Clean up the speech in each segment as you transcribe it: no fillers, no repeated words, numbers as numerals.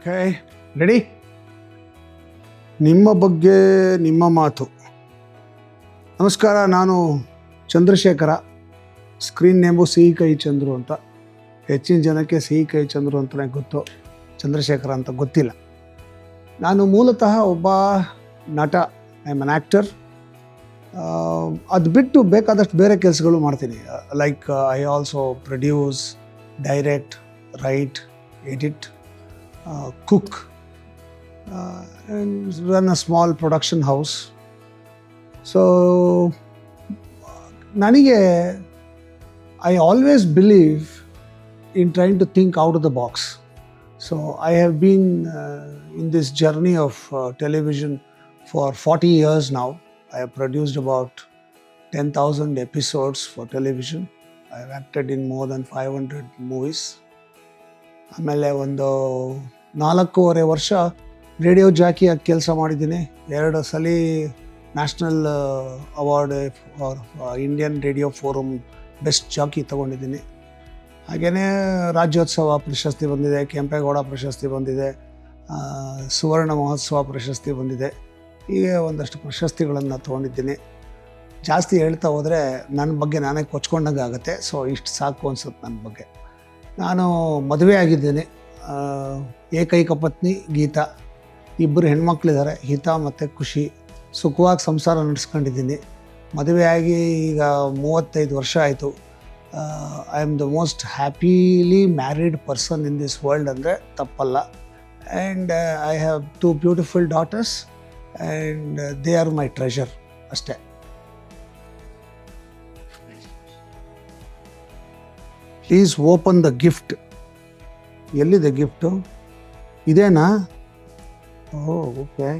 Okay, ready? ನಿಮ್ಮ ಬಗ್ಗೆ ನಿಮ್ಮ ಮಾತು. ನಮಸ್ಕಾರ, ನಾನು ಚಂದ್ರಶೇಖರ. ಸ್ಕ್ರೀನ್ ನೇಮು ಸಿಹಿ ಕೈ ಚಂದ್ರು ಅಂತ. ಹೆಚ್ಚಿನ ಜನಕ್ಕೆ ಸಿಹಿ ಕೈ ಚಂದ್ರು ಅಂತಲೇ ಗೊತ್ತು, ಚಂದ್ರಶೇಖರ ಅಂತ ಗೊತ್ತಿಲ್ಲ. ನಾನು ಮೂಲತಃ ಒಬ್ಬ ನಟ, ಐ ಆಮ್ ಅನ್ ಆ್ಯಕ್ಟರ್. ಅದು ಬಿಟ್ಟು ಬೇಕಾದಷ್ಟು ಬೇರೆ ಕೆಲಸಗಳು ಮಾಡ್ತೀನಿ. Like I also produce, direct, right, edit, cook, and run a small production house. So, I always believe in trying to think out of the box. So, I have been in this journey of television for 40 years now. I have produced about 10,000 episodes for television. I have acted in more than 500 movies. ಆಮೇಲೆ ಒಂದು 4.5 ವರ್ಷ radio ಜಾಕಿಯಾಗಿ ಕೆಲಸ ಮಾಡಿದ್ದೀನಿ. 2 ಸಲ national award for Indian radio forum best jockey ತೊಗೊಂಡಿದ್ದೀನಿ. ಹಾಗೆಯೇ ರಾಜ್ಯೋತ್ಸವ ಪ್ರಶಸ್ತಿ ಬಂದಿದೆ, ಕೆಂಪೇಗೌಡ ಪ್ರಶಸ್ತಿ ಬಂದಿದೆ, ಸುವರ್ಣ ಮಹೋತ್ಸವ ಪ್ರಶಸ್ತಿ ಬಂದಿದೆ. ಹೀಗೆ ಒಂದಷ್ಟು ಪ್ರಶಸ್ತಿಗಳನ್ನು ತೊಗೊಂಡಿದ್ದೀನಿ. ಜಾಸ್ತಿ ಹೇಳ್ತಾ ಹೋದರೆ ನನ್ನ ಬಗ್ಗೆ ನಾನೇ ಕೊಚ್ಕೊಂಡಂಗೆ ಆಗುತ್ತೆ. ಸೊ ಇಷ್ಟು ಸಾಕು ಅನ್ಸುತ್ತೆ ನನ್ನ ಬಗ್ಗೆ. ನಾನು ಮದುವೆ ಆಗಿದ್ದೇನೆ. ಏಕೈಕ ಪತ್ನಿ ಗೀತಾ, 2 ಹೆಣ್ಮಕ್ಳಿದ್ದಾರೆ, ಹಿತಾ ಮತ್ತು ಖುಷಿ. ಸುಖವಾಗಿ ಸಂಸಾರ ನಡೆಸ್ಕೊಂಡಿದ್ದೀನಿ. ಮದುವೆಯಾಗಿ ಈಗ 35 ವರ್ಷ ಆಯಿತು. I am the most happily married person in this world ಅಂದರೆ ತಪ್ಪಲ್ಲ. And I have 2 beautiful daughters and they are my treasure ಅಷ್ಟೇ. Please open the gift. ಎಲ್ಲಿದೆ ಗಿಫ್ಟು? ಇದೇನಾ? ಓಕೆ.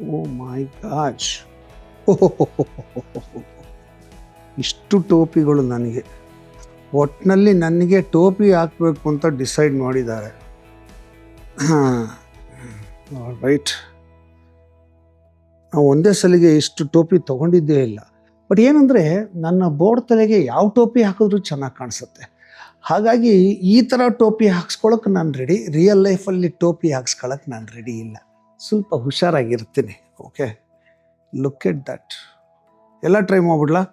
ಓ ಮೈ ಗಾಡ್, ಇಷ್ಟು ಟೋಪಿಗಳು ನನಗೆ. ಒಟ್ಟಿನಲ್ಲಿ ನನಗೆ ಟೋಪಿ ಹಾಕಬೇಕು ಅಂತ ಡಿಸೈಡ್ ಮಾಡಿದ್ದಾರೆ. ರೈಟ್, ನಾವು ಒಂದೇ ಸಲಿಗೆ ಇಷ್ಟು ಟೋಪಿ ತೊಗೊಂಡಿದ್ದೇ ಇಲ್ಲ. ಬಟ್ ಏನಂದರೆ, ನನ್ನ ಬೋರ್ಡ್ ತಲೆಗೆ ಯಾವ ಟೋಪಿ ಹಾಕಿದ್ರೂ ಚೆನ್ನಾಗಿ ಕಾಣಿಸುತ್ತೆ. ಹಾಗಾಗಿ ಈ ಥರ ಟೋಪಿ ಹಾಕ್ಸ್ಕೊಳಕ್ಕೆ ನಾನು ರೆಡಿ. ರಿಯಲ್ ಲೈಫಲ್ಲಿ ಟೋಪಿ ಹಾಕ್ಸ್ಕೊಳಕ್ಕೆ ನಾನು ರೆಡಿ ಇಲ್ಲ. ಸ್ವಲ್ಪ ಹುಷಾರಾಗಿರ್ತೀನಿ. Okay, look at that. ಎಲ್ಲ ಟ್ರೈ ಮಾಡ್ಬಿಡ್ಲಾ?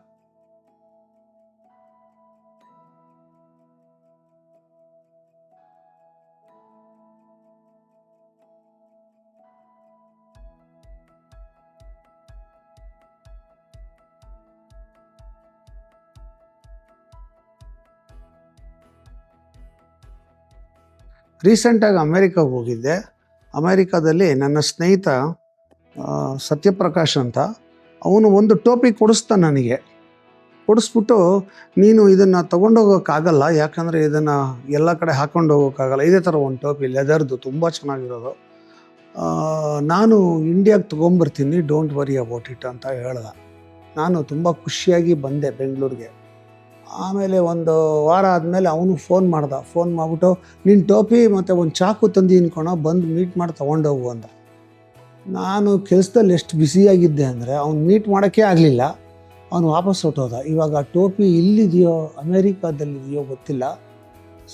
ರೀಸೆಂಟಾಗಿ ಅಮೇರಿಕಾಗೆ ಹೋಗಿದ್ದೆ. ಅಮೇರಿಕಾದಲ್ಲಿ ನನ್ನ ಸ್ನೇಹಿತ ಸತ್ಯಪ್ರಕಾಶ್ ಅಂತ, ಅವನು ಒಂದು ಟೋಪಿ ಕೊಡಿಸ್ತಾನೆ ನನಗೆ. ಕೊಡಿಸ್ಬಿಟ್ಟು, ನೀನು ಇದನ್ನು ತೊಗೊಂಡೋಗೋಕ್ಕಾಗಲ್ಲ, ಯಾಕಂದರೆ ಇದನ್ನು ಎಲ್ಲ ಕಡೆ ಹಾಕ್ಕೊಂಡು ಹೋಗೋಕ್ಕಾಗಲ್ಲ. ಇದೇ ಥರ ಒಂದು ಟೋಪಿ, ಲೆದರ್ದು, ತುಂಬ ಚೆನ್ನಾಗಿರೋದು. ನಾನು ಇಂಡಿಯಾಗೆ ತೊಗೊಂಬರ್ತೀನಿ, ಡೋಂಟ್ ವರಿ ಅಬೌಟ್ ಇಟ್ ಅಂತ ಹೇಳ್ದೆ. ನಾನು ತುಂಬ ಖುಷಿಯಾಗಿ ಬಂದೆ ಬೆಂಗಳೂರಿಗೆ. ಆಮೇಲೆ ಒಂದು ವಾರ ಆದಮೇಲೆ ಅವನು ಫೋನ್ ಮಾಡಿಬಿಟ್ಟು, ನಿನ್ನ ಟೋಪಿ ಮತ್ತು ಒಂದು ಚಾಕು ತಂದು ಕಣೋ, ಬಂದು ಮೀಟ್ ಮಾಡಿ ತೊಗೊಂಡೋಗು ಅಂದ. ನಾನು ಕೆಲಸದಲ್ಲಿ ಎಷ್ಟು ಬ್ಯುಸಿಯಾಗಿದ್ದೆ ಅಂದರೆ ಅವ್ನು ಮೀಟ್ ಮಾಡೋಕ್ಕೆ ಆಗಲಿಲ್ಲ. ಅವನು ವಾಪಸ್ ಹೊಟ್ಟೋದ. ಇವಾಗ ಆ ಟೋಪಿ ಇಲ್ಲಿದೆಯೋ ಅಮೇರಿಕಾದಲ್ಲಿದೆಯೋ ಗೊತ್ತಿಲ್ಲ.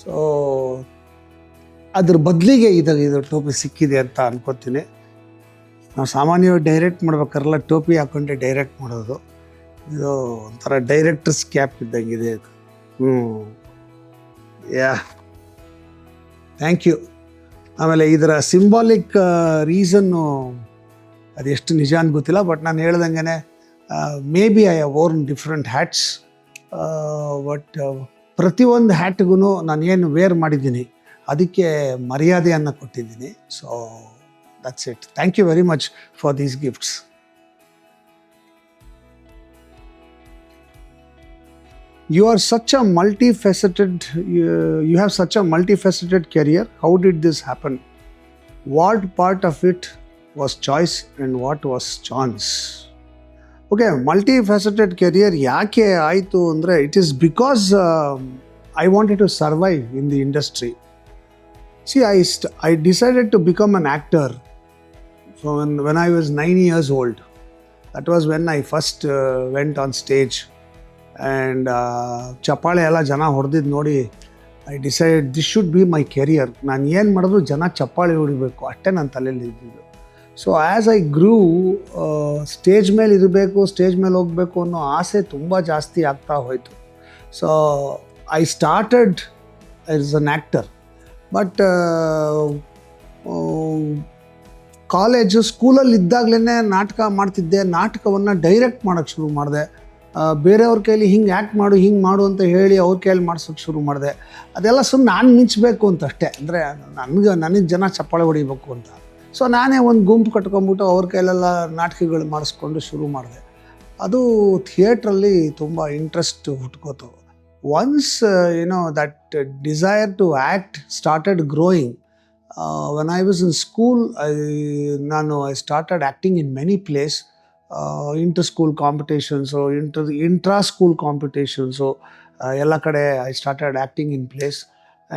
ಸೊ ಅದ್ರ ಬದಲಿಗೆ ಇದು ಟೋಪಿ ಸಿಕ್ಕಿದೆ ಅಂತ ಅನ್ಕೋತೀನಿ. ನಾವು ಸಾಮಾನ್ಯವಾಗಿ ಡೈರೆಕ್ಟ್ ಮಾಡ್ಬೇಕಾರಲ್ಲ, ಟೋಪಿ ಹಾಕ್ಕೊಂಡೆ ಡೈರೆಕ್ಟ್ ಮಾಡೋದು. ಇದು ಒಂಥರ ಡೈರೆಕ್ಟರ್ಸ್ ಕ್ಯಾಪ್ ಇದ್ದಂಗಿದೆ ಇದು. ಯಾ, ಥ್ಯಾಂಕ್ ಯು. ಆಮೇಲೆ ಇದರ ಸಿಂಬಾಲಿಕ್ ರೀಸನ್ನು ಅದೆಷ್ಟು ನಿಜ ಅಂತ ಗೊತ್ತಿಲ್ಲ. ಬಟ್ ನಾನು ಹೇಳ್ದಂಗೆ maybe I have worn different hats. But ಪ್ರತಿಯೊಂದು ಹ್ಯಾಟ್ಗೂ ನಾನು ಏನು ವೇರ್ ಮಾಡಿದ್ದೀನಿ ಅದಕ್ಕೆ ಮರ್ಯಾದೆಯನ್ನು ಕೊಟ್ಟಿದ್ದೀನಿ. So that's it. Thank you very much for these gifts. You are such a multifaceted, you have such a multifaceted career. How did this happen? What part of it was choice and what was chance? Okay, multifaceted career ಯಾಕೆ ಆಯಿತು ಅಂದರೆ, it is because I wanted to survive in the industry. See, I decided to become an actor when I was 9 years old. That was when I first went on stage. And ಚಪ್ಪಾಳೆ ಎಲ್ಲ ಜನ ಹೊಡೆದಿದ್ದು ನೋಡಿ I decide this should be my career. ನಾನು ಏನು ಮಾಡಿದ್ರು ಜನ ಚಪ್ಪಾಳಿ ಹೊಡಿಬೇಕು ಅಷ್ಟೇ ನನ್ನ ತಲೆಯಲ್ಲಿ ಇದ್ದಿದ್ದು. ಸೊ ಆ್ಯಸ್ ಐ ಗ್ರೂ, ಸ್ಟೇಜ್ ಮೇಲೆ ಇರಬೇಕು, ಸ್ಟೇಜ್ ಮೇಲೆ ಹೋಗಬೇಕು ಅನ್ನೋ ಆಸೆ ತುಂಬ ಜಾಸ್ತಿ ಆಗ್ತಾ ಹೋಯಿತು. So I started as an actor. But college ಸ್ಕೂಲಲ್ಲಿ ಇದ್ದಾಗಲೇ ನಾಟಕ ಮಾಡ್ತಿದ್ದೆ. ನಾಟಕವನ್ನು ಡೈರೆಕ್ಟ್ ಮಾಡೋಕ್ಕೆ ಶುರು ಮಾಡಿದೆ. ಬೇರೆಯವ್ರ ಕೈಲಿ ಹಿಂಗೆ ಆ್ಯಕ್ಟ್ ಮಾಡು, ಹಿಂಗೆ ಮಾಡು ಅಂತ ಹೇಳಿ ಅವ್ರ ಕೈಯಲ್ಲಿ ಮಾಡ್ಸೋಕ್ಕೆ ಶುರು ಮಾಡಿದೆ. ಅದೆಲ್ಲ ಸುಮ್ಮನೆ ನಾನು ಮಿಂಚಬೇಕು ಅಂತ ಅಷ್ಟೇ, ಅಂದರೆ ನನಗೆ ಜನ ಚಪ್ಪಾಳೆ ಹೊಡಿಬೇಕು ಅಂತ. ಸೊ ನಾನೇ ಒಂದು ಗುಂಪು ಕಟ್ಕೊಂಡ್ಬಿಟ್ಟು ಅವ್ರ ಕೈಲೆಲ್ಲ ನಾಟಕಗಳು ಮಾಡಿಸ್ಕೊಂಡು ಶುರು ಮಾಡಿದೆ. ಅದು ಥಿಯೇಟ್ರಲ್ಲಿ ತುಂಬ ಇಂಟ್ರೆಸ್ಟ್ ಹುಟ್ಕೋತು. Once that desire to act started growing. When I was in school, I started acting in many places, inter-school competitions or intra-school competitions. So ಎಲ್ಲ ಕಡೆ I started acting in place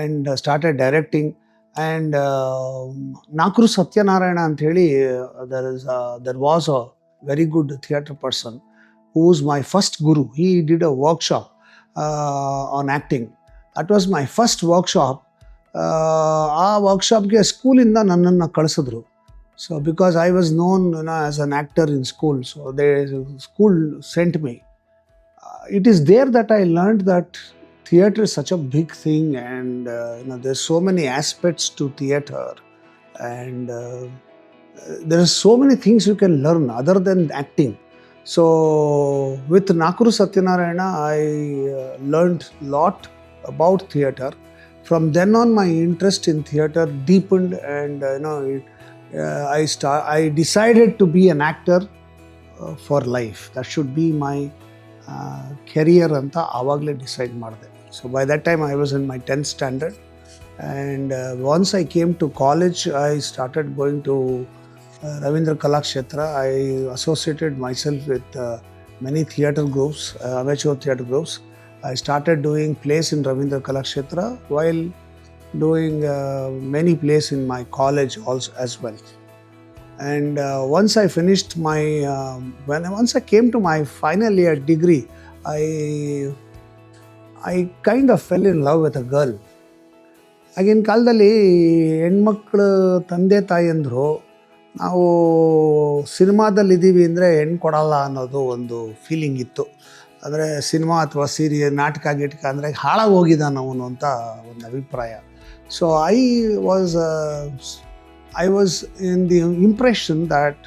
and started directing. And Nakuru Satyanarayana ಅಂತ ಹೇಳಿ, there was a very good theatre person who was my first guru. He did a workshop on acting. That was my first workshop. ಆ ವರ್ಕ್ಶಾಪ್ಗೆ ಸ್ಕೂಲಿಂದ ನನ್ನನ್ನು ಕಳಿಸಿದ್ರು. So because I was known as an actor in school, so school sent me. It is there that I learned that theatre is such a big thing, and there's so many aspects to theatre, and there are so many things you can learn other than acting. So with Nakuru Satyanarayana, I learned a lot about theatre. From then on, my interest in theatre deepened, and I decided to be an actor for life. That should be my career anta avagale decide ಮಾಡಿದೆ. So by that time I was in my 10th standard, and once I came to college, I started going to Ravindra Kalakshetra. I associated myself with many theatre groups, amateur theatre groups. I started doing plays in Ravindra Kalakshetra while doing many plays in my college also as well. And once I finished my, once I came to my final year degree, I kind of fell in love with a girl. ಆಗಿನ ಕಾಲದಲ್ಲಿ ಹೆಣ್ಮಕ್ಳು ತಂದೆ ತಾಯಿಯಂದರು ನಾವು ಸಿನಿಮಾದಲ್ಲಿದ್ದೀವಿ ಅಂದರೆ ಹೆಣ್ಣು ಕೊಡಲ್ಲ ಅನ್ನೋದು ಒಂದು ಫೀಲಿಂಗ್ ಇತ್ತು. ಅಂದರೆ ಸಿನಿಮಾ ಅಥವಾ ಸೀರಿಯಲ್ ನಾಟಕ ಗಿಟಕ ಅಂದರೆ ಹಾಳಾಗಿ ಹೋಗಿದ್ದಾನೆ ಅವನು ಅಂತ ಒಂದು ಅಭಿಪ್ರಾಯ. So I was in the impression that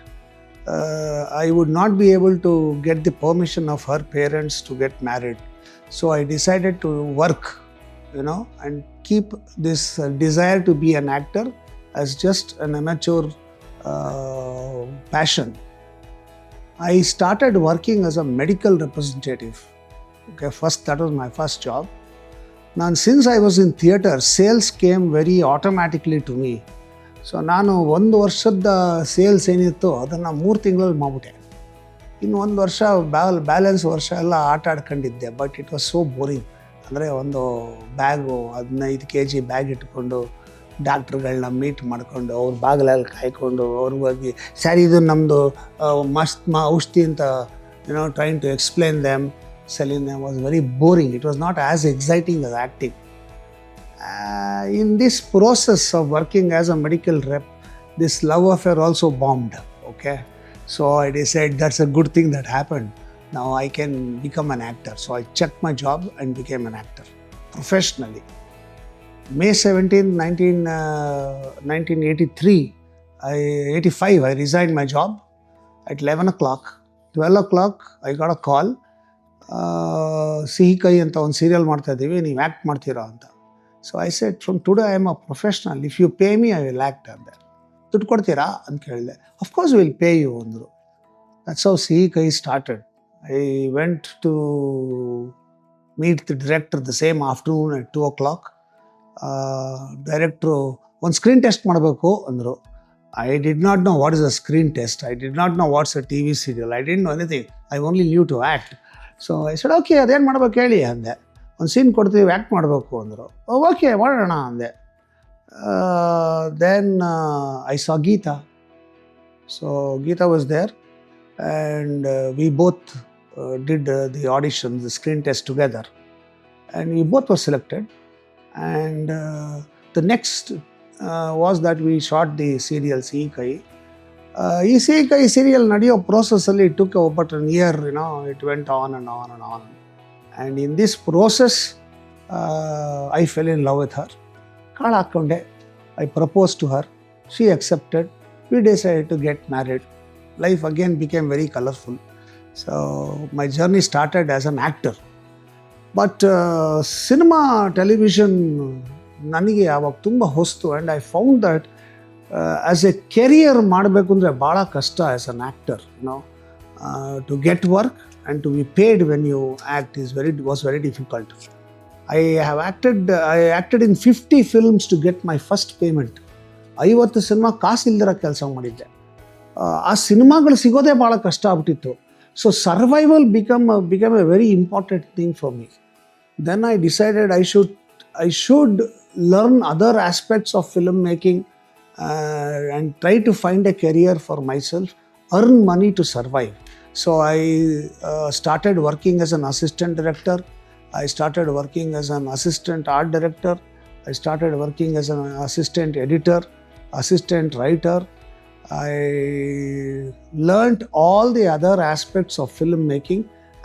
I would not be able to get the permission of her parents to get married. So I decided to work, and keep this desire to be an actor as just an amateur passion. I started working as a medical representative. Okay, that was my first job. Now, since I was in theatre, sales came very automatically to me. So ನಾನು 1 ವರ್ಷದ sales ಏನಿತ್ತು ಅದನ್ನು 3 ತಿಂಗಳಲ್ಲಿ ಮಾಡಿಬಿಟ್ಟೆ. ಇನ್ನು 1 ವರ್ಷ balance ವರ್ಷ ಎಲ್ಲ ಆಟ ಆಡ್ಕೊಂಡಿದ್ದೆ. But it was so boring. ಅಂದರೆ ಒಂದು ಬ್ಯಾಗು 15 kg ಬ್ಯಾಗ್ ಇಟ್ಕೊಂಡು ಡಾಕ್ಟ್ರುಗಳನ್ನ ಮೀಟ್ ಮಾಡಿಕೊಂಡು ಅವ್ರ ಬಾಗಿಲಲ್ಲಿ ಕಾಯ್ಕೊಂಡು ಅವ್ರಿಗೆ ಹೋಗಿ ಸರ್ ಇದು ನಮ್ಮದು ಔಷಧಿ ಅಂತ train to explain them, selling them was very boring. It was not as exciting as acting. In this process of working as a medical rep, this love affair also bombed. Okay, so I decided that's a good thing that happened. Now I can become an actor. So I checked my job and became an actor professionally. May 17, 1985, I resigned my job at 11 o'clock. 12 o'clock, I got a call. ಸಿಹಿ ಕೈ ಅಂತ ಒಂದು serial ಮಾಡ್ತಾ ಇದ್ದೀವಿ, ನೀವು act ಮಾಡ್ತೀರಾ ಅಂತ. So I said from today I am a professional, if you pay me I will act ಅಂದೆ. ದುಡ್ಡು ಕೊಡ್ತೀರಾ ಅಂತ ಕೇಳಿದೆ. ಅಫ್ಕೋರ್ಸ್ ವಿಲ್ ಪೇ ಯು ಅಂದರು. That's how Sihi Kai started. I went to meet the director the same afternoon at 2 o'clock. Director ಒಂದು screen test ಮಾಡಬೇಕು ಅಂದರು. I did not know what is a screen test. I did not know what's a TV serial. I didn't know anything. I only knew to act. So I said okay, ಅದೇನು ಮಾಡ್ಬೇಕು ಹೇಳಿ ಅಂದೆ. ಒಂದು scene ಕೊಡ್ತೀವಿ, act ಮಾಡಬೇಕು ಅಂದರು. Okay ಮಾಡೋಣ ಅಂದೆ. Then I saw Geeta. So Geeta was there and we both did the audition, the screen test together, and we both were selected. And the next was that we shot the serial Sihi Kai. ಈ Sihi Kai serial ನಡೆಯೋ processಲ್ಲಿ it took about a year, it went on and on and on. And in this process, I fell in love with her. ಕಾಳು ಹಾಕ್ಕೊಂಡೆ. I proposed to her. She accepted. We decided to get married. Life again became very colorful. So my journey started as an actor. But cinema, television, ನನಗೆ ಆವಾಗ ತುಂಬ ಹೊಸ್ತು. And I found that as a career ಮಾಡಬೇಕು ಅಂದರೆ ಭಾಳ ಕಷ್ಟ as an actor. To get work and to be paid when you act was very difficult. I acted in 50 films to get my first payment. 50 cinema ಕಾಸಿಲ್ದಿರ ಕೆಲಸ ಮಾಡಿದ್ದೆ. ಆ ಸಿನಿಮಾಗಳು ಸಿಗೋದೇ ಭಾಳ ಕಷ್ಟ ಆಗ್ಬಿಟ್ಟಿತ್ತು. So survival became a very important thing for me. Then I decided I should learn other aspects of filmmaking and try to find a career for myself, earn money to survive. So I started working as an assistant director. I started working as an assistant art director. I started working as an assistant editor, assistant writer. I learnt all the other aspects of filmmaking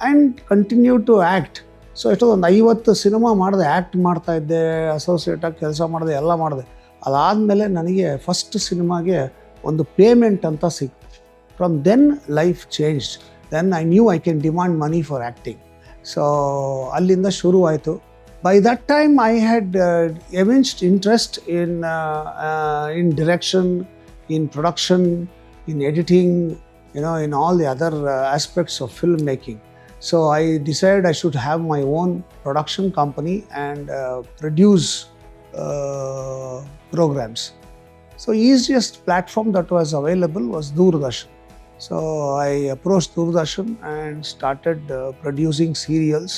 and continued to act. So ಎಷ್ಟೊಂದು 50 cinema ಮಾಡಿದೆ, act ಮಾಡ್ತಾಯಿದ್ದೆ, ಅಸೋಸಿಯೇಟಾಗಿ ಕೆಲಸ ಮಾಡಿದೆ, ಎಲ್ಲ ಮಾಡಿದೆ. ಅದಾದಮೇಲೆ ನನಗೆ first ಸಿನಿಮಾಗೆ ಒಂದು ಪೇಮೆಂಟ್ ಅಂತ ಸಿಕ್ತು. From then life changed. Then I knew I can demand money for acting. So ಅಲ್ಲಿಂದ ಶುರು ಆಯಿತು. By that time I had evinced interest in direction, in production, in editing, in all the other aspects of filmmaking. So I decided I should have my own production company and produce programs. So easiest platform that was available was Doordarshan. So I approached Doordarshan and started producing serials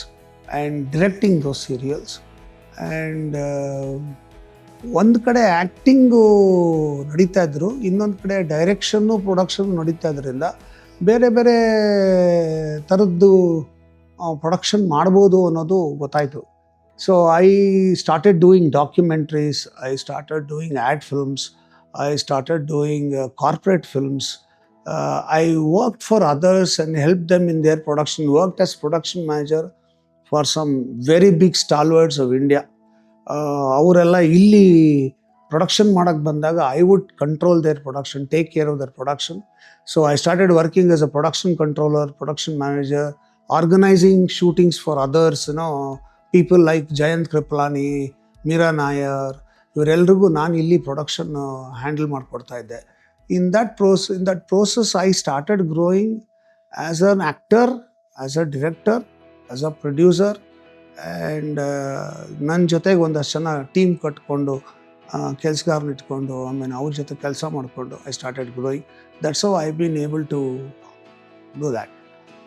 and directing those serials. And ಒಂದು ಕಡೆ acting ನಡೀತಾ ಇದ್ರು, ಇನ್ನೊಂದು ಕಡೆ direction production ನಡೀತಾ ಇದ್ರಿಂದ ಬೇರೆ ಬೇರೆ ಥರದ್ದು ಪ್ರೊಡಕ್ಷನ್ ಮಾಡ್ಬೋದು ಅನ್ನೋದು ಗೊತ್ತಾಯಿತು. So I started doing documentaries, I started doing add films, I started doing corporate films. I worked for others and helped them in their production, worked as production manager for some very big stalwarts of India. ಅವರೆಲ್ಲ ಇಲ್ಲಿ production ಮಾಡೋಕ್ಕೆ ಬಂದಾಗ I would control their production, take care of their production. So I started working as a production controller, production manager, organising shootings for others, people like Jayant Kripalani, Meera Nair, ಇವರೆಲ್ರಿಗೂ ನಾನು ಇಲ್ಲಿ production handle ಮಾಡಿಕೊಡ್ತಾ ಇದ್ದೆ. In that process, I started growing as an actor, as a director, as a producer, and ನನ್ನ ಜೊತೆಗೆ ಒಂದಷ್ಟು ಜನ team ಕಟ್ಕೊಂಡು, ಕೆಲಸಗಾರನ ಇಟ್ಕೊಂಡು, ಆಮೇಲೆ ಅವ್ರ ಜೊತೆ ಕೆಲಸ ಮಾಡಿಕೊಂಡು I started growing. That's how I've been able to do that.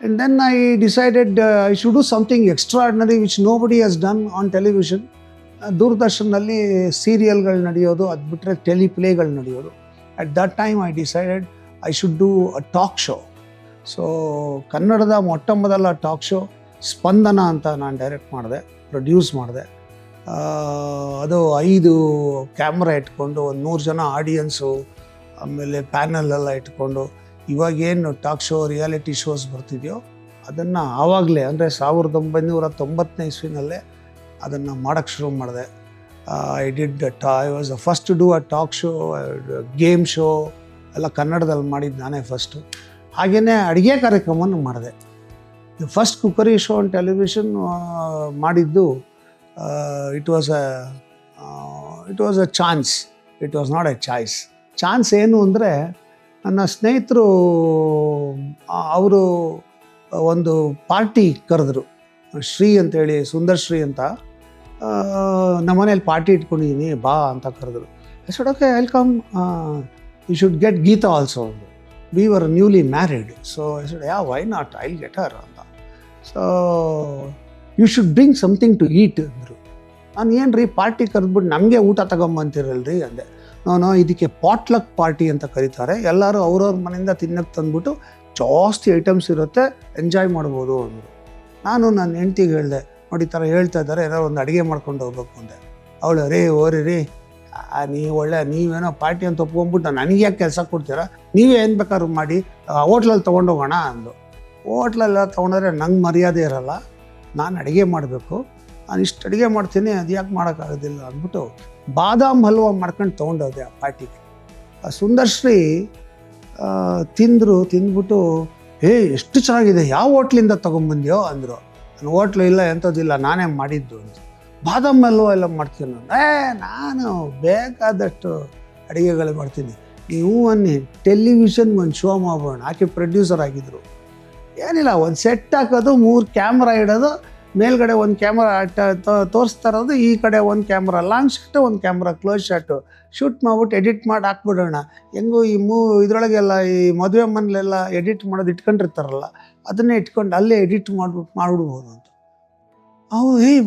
And then I decided I should do something extraordinary which nobody has done on television. ದೂರದರ್ಶನಲ್ಲಿ ಸೀರಿಯಲ್ಗಳು ನಡೆಯೋದು, ಅದು ಬಿಟ್ಟರೆ ಟೆಲಿಪ್ಲೇಗಳು ನಡೆಯೋದು. At that time I decided I should do a talk show. So ಕನ್ನಡದ ಮೊಟ್ಟ ಮೊದಲ talk show ಸ್ಪಂದನ ಅಂತ ನಾನು direct ಮಾಡಿದೆ, ಪ್ರೊಡ್ಯೂಸ್ ಮಾಡಿದೆ. ಅದು 5 ಕ್ಯಾಮ್ರಾ ಇಟ್ಕೊಂಡು, ಒಂದು 100 ಜನ ಆಡಿಯನ್ಸು, ಆಮೇಲೆ ಪ್ಯಾನಲ್ ಎಲ್ಲ ಇಟ್ಕೊಂಡು, ಇವಾಗೇನು ಟಾಕ್ ಶೋ ರಿಯಾಲಿಟಿ ಶೋಸ್ ಬರ್ತಿದೆಯೋ ಅದನ್ನು ಆವಾಗಲೇ, ಅಂದರೆ 1990 ಇಸ್ವಿನಲ್ಲೇ ಅದನ್ನು ಮಾಡೋಕ್ಕೆ ಶುರು ಮಾಡಿದೆ. I was the first to do a talk show, a game show, ಎಲ್ಲ ಕನ್ನಡದಲ್ಲಿ ಮಾಡಿದ್ದು ನಾನೇ ಫಸ್ಟು. ಹಾಗೆಯೇ ಅಡುಗೆ ಕಾರ್ಯಕ್ರಮವನ್ನು ಮಾಡಿದೆ. The first cookery show on television ಮಾಡಿದ್ದು it was a chance, it was not a choice. Chance ಏನು ಅಂದರೆ, ನನ್ನ ಸ್ನೇಹಿತರು ಅವರು ಒಂದು ಪಾರ್ಟಿ ಕರೆದ್ರು, ಶ್ರೀ ಅಂತೇಳಿ, ಸುಂದರ್ ಶ್ರೀ ಅಂತ. ನಮ್ಮ ಮನೇಲಿ ಪಾರ್ಟಿ ಇಟ್ಕೊಂಡಿದ್ದೀನಿ, ಬಾ ಅಂತ ಕರೆದ್ರು. I said okay, I will come. You should get Geeta also. We were newly married. So I said yeah, why not, I will get her ಅಂತ. So you should bring something to eat ಅಂದರು. ನಾನು ಏನು ರೀ party ಕರೆದ್ಬಿಟ್ಟು ನಮಗೆ ಊಟ ತಗೊಂಬಂತಿರಲ್ರಿ ಅಂದೆ. ನಾನು ಇದಕ್ಕೆ ಪಾಟ್ಲಕ್ ಪಾರ್ಟಿ ಅಂತ ಕರೀತಾರೆ, ಎಲ್ಲರೂ ಅವ್ರವ್ರ ಮನೆಯಿಂದ ತಿನ್ನಕ್ಕೆ ತಂದ್ಬಿಟ್ಟು ಜಾಸ್ತಿ ಐಟಮ್ಸ್ ಇರುತ್ತೆ, ಎಂಜಾಯ್ ಮಾಡ್ಬೋದು ಅಂದರು. ನಾನು ನನ್ನ ಹೆಂಡ್ತಿಗೆ ಹೇಳಿದೆ, ನೋಡಿ ಈ ಥರ ಹೇಳ್ತಾ ಇದ್ದಾರೆ, ಏನಾದ್ರು ಒಂದು ಅಡುಗೆ ಮಾಡ್ಕೊಂಡು ಹೋಗ್ಬೇಕು ಅಂದೆ. ಅವಳು ರೇ ಓರಿ ರೀ ನೀವೇನೋ ಪಾರ್ಟಿ ಅಂತ ಒಪ್ಕೊಂಡ್ಬಿಟ್ಟು ನನಗೆ ಯಾಕೆ ಕೆಲಸ ಕೊಡ್ತೀರಾ, ನೀವೇ ಏನು ಬೇಕಾದ್ರೂ ಮಾಡಿ ಹೋಟ್ಲಲ್ಲಿ ತೊಗೊಂಡೋಗೋಣ ಅಂದು. ಹೋಟ್ಲೆಲ್ಲ ತೊಗೊಂಡ್ರೆ ನಂಗೆ ಮರ್ಯಾದೆ ಇರೋಲ್ಲ, ನಾನು ಅಡುಗೆ ಮಾಡಬೇಕು, ನಾನು ಇಷ್ಟು ಅಡುಗೆ ಮಾಡ್ತೀನಿ, ಅದು ಯಾಕೆ ಮಾಡೋಕ್ಕಾಗೋದಿಲ್ಲ ಅಂದ್ಬಿಟ್ಟು ಬಾದಾಮ್ ಹಲ್ವ ಮಾಡ್ಕೊಂಡು ತೊಗೊಂಡೋದೆ ಆ ಪಾರ್ಟಿಗೆ. ಸುಂದರ್ಶ್ರೀ ತಿಂದ್ಬಿಟ್ಟು ಎಷ್ಟು ಚೆನ್ನಾಗಿದೆ, ಯಾವ ಹೋಟ್ಲಿಂದ ತೊಗೊಂಬಂದ್ಯೋ ಅಂದರು. ನಾನು ಹೋಟ್ಲು ಇಲ್ಲ ಎಂಥದ್ದಿಲ್ಲ, ನಾನೇ ಮಾಡಿದ್ದು ಅಂತ. ಬಾದಾಮ್ ಹಲ್ವ ಎಲ್ಲ ಮಾಡ್ತೀನಿ ನಾನು ಬೇಕಾದಷ್ಟು ಅಡುಗೆಗಳು ಮಾಡ್ತೀನಿ, ನೀವು ಅನ್ನಿ ಟೆಲಿವಿಷನ್ಗೆ ಒಂದು ಶೋ ಮಾಡೋಣ. ಆಕೆ ಪ್ರೊಡ್ಯೂಸರ್ ಆಗಿದ್ದರು. ಏನಿಲ್ಲ, ಒಂದು ಸೆಟ್ ಹಾಕೋದು, 3 ಕ್ಯಾಮ್ರಾ ಇಡೋದು, ಮೇಲ್ಗಡೆ ಒಂದು ಕ್ಯಾಮ್ರಾ ತೋರಿಸ್ತಾ ಇರೋದು, ಈ ಕಡೆ ಒಂದು ಕ್ಯಾಮ್ರಾ ಲಾಂಗ್ ಶಾಟು, ಒಂದು ಕ್ಯಾಮ್ರಾ ಕ್ಲೋಸ್ ಶಾಟು ಶೂಟ್ ಮಾಡ್ಬಿಟ್ಟು ಎಡಿಟ್ ಮಾಡಿ ಹಾಕ್ಬಿಡೋಣ. ಹೆಂಗೂ ಈ ಇದರೊಳಗೆಲ್ಲ ಈ ಮದುವೆ ಮನೇಲೆಲ್ಲ ಎಡಿಟ್ ಮಾಡೋದು ಇಟ್ಕೊಂಡಿರ್ತಾರಲ್ಲ, ಅದನ್ನೇ ಇಟ್ಕೊಂಡು ಅಲ್ಲೇ ಎಡಿಟ್ ಮಾಡಿಬಿಡ್ಬೋದು ಅಂತ.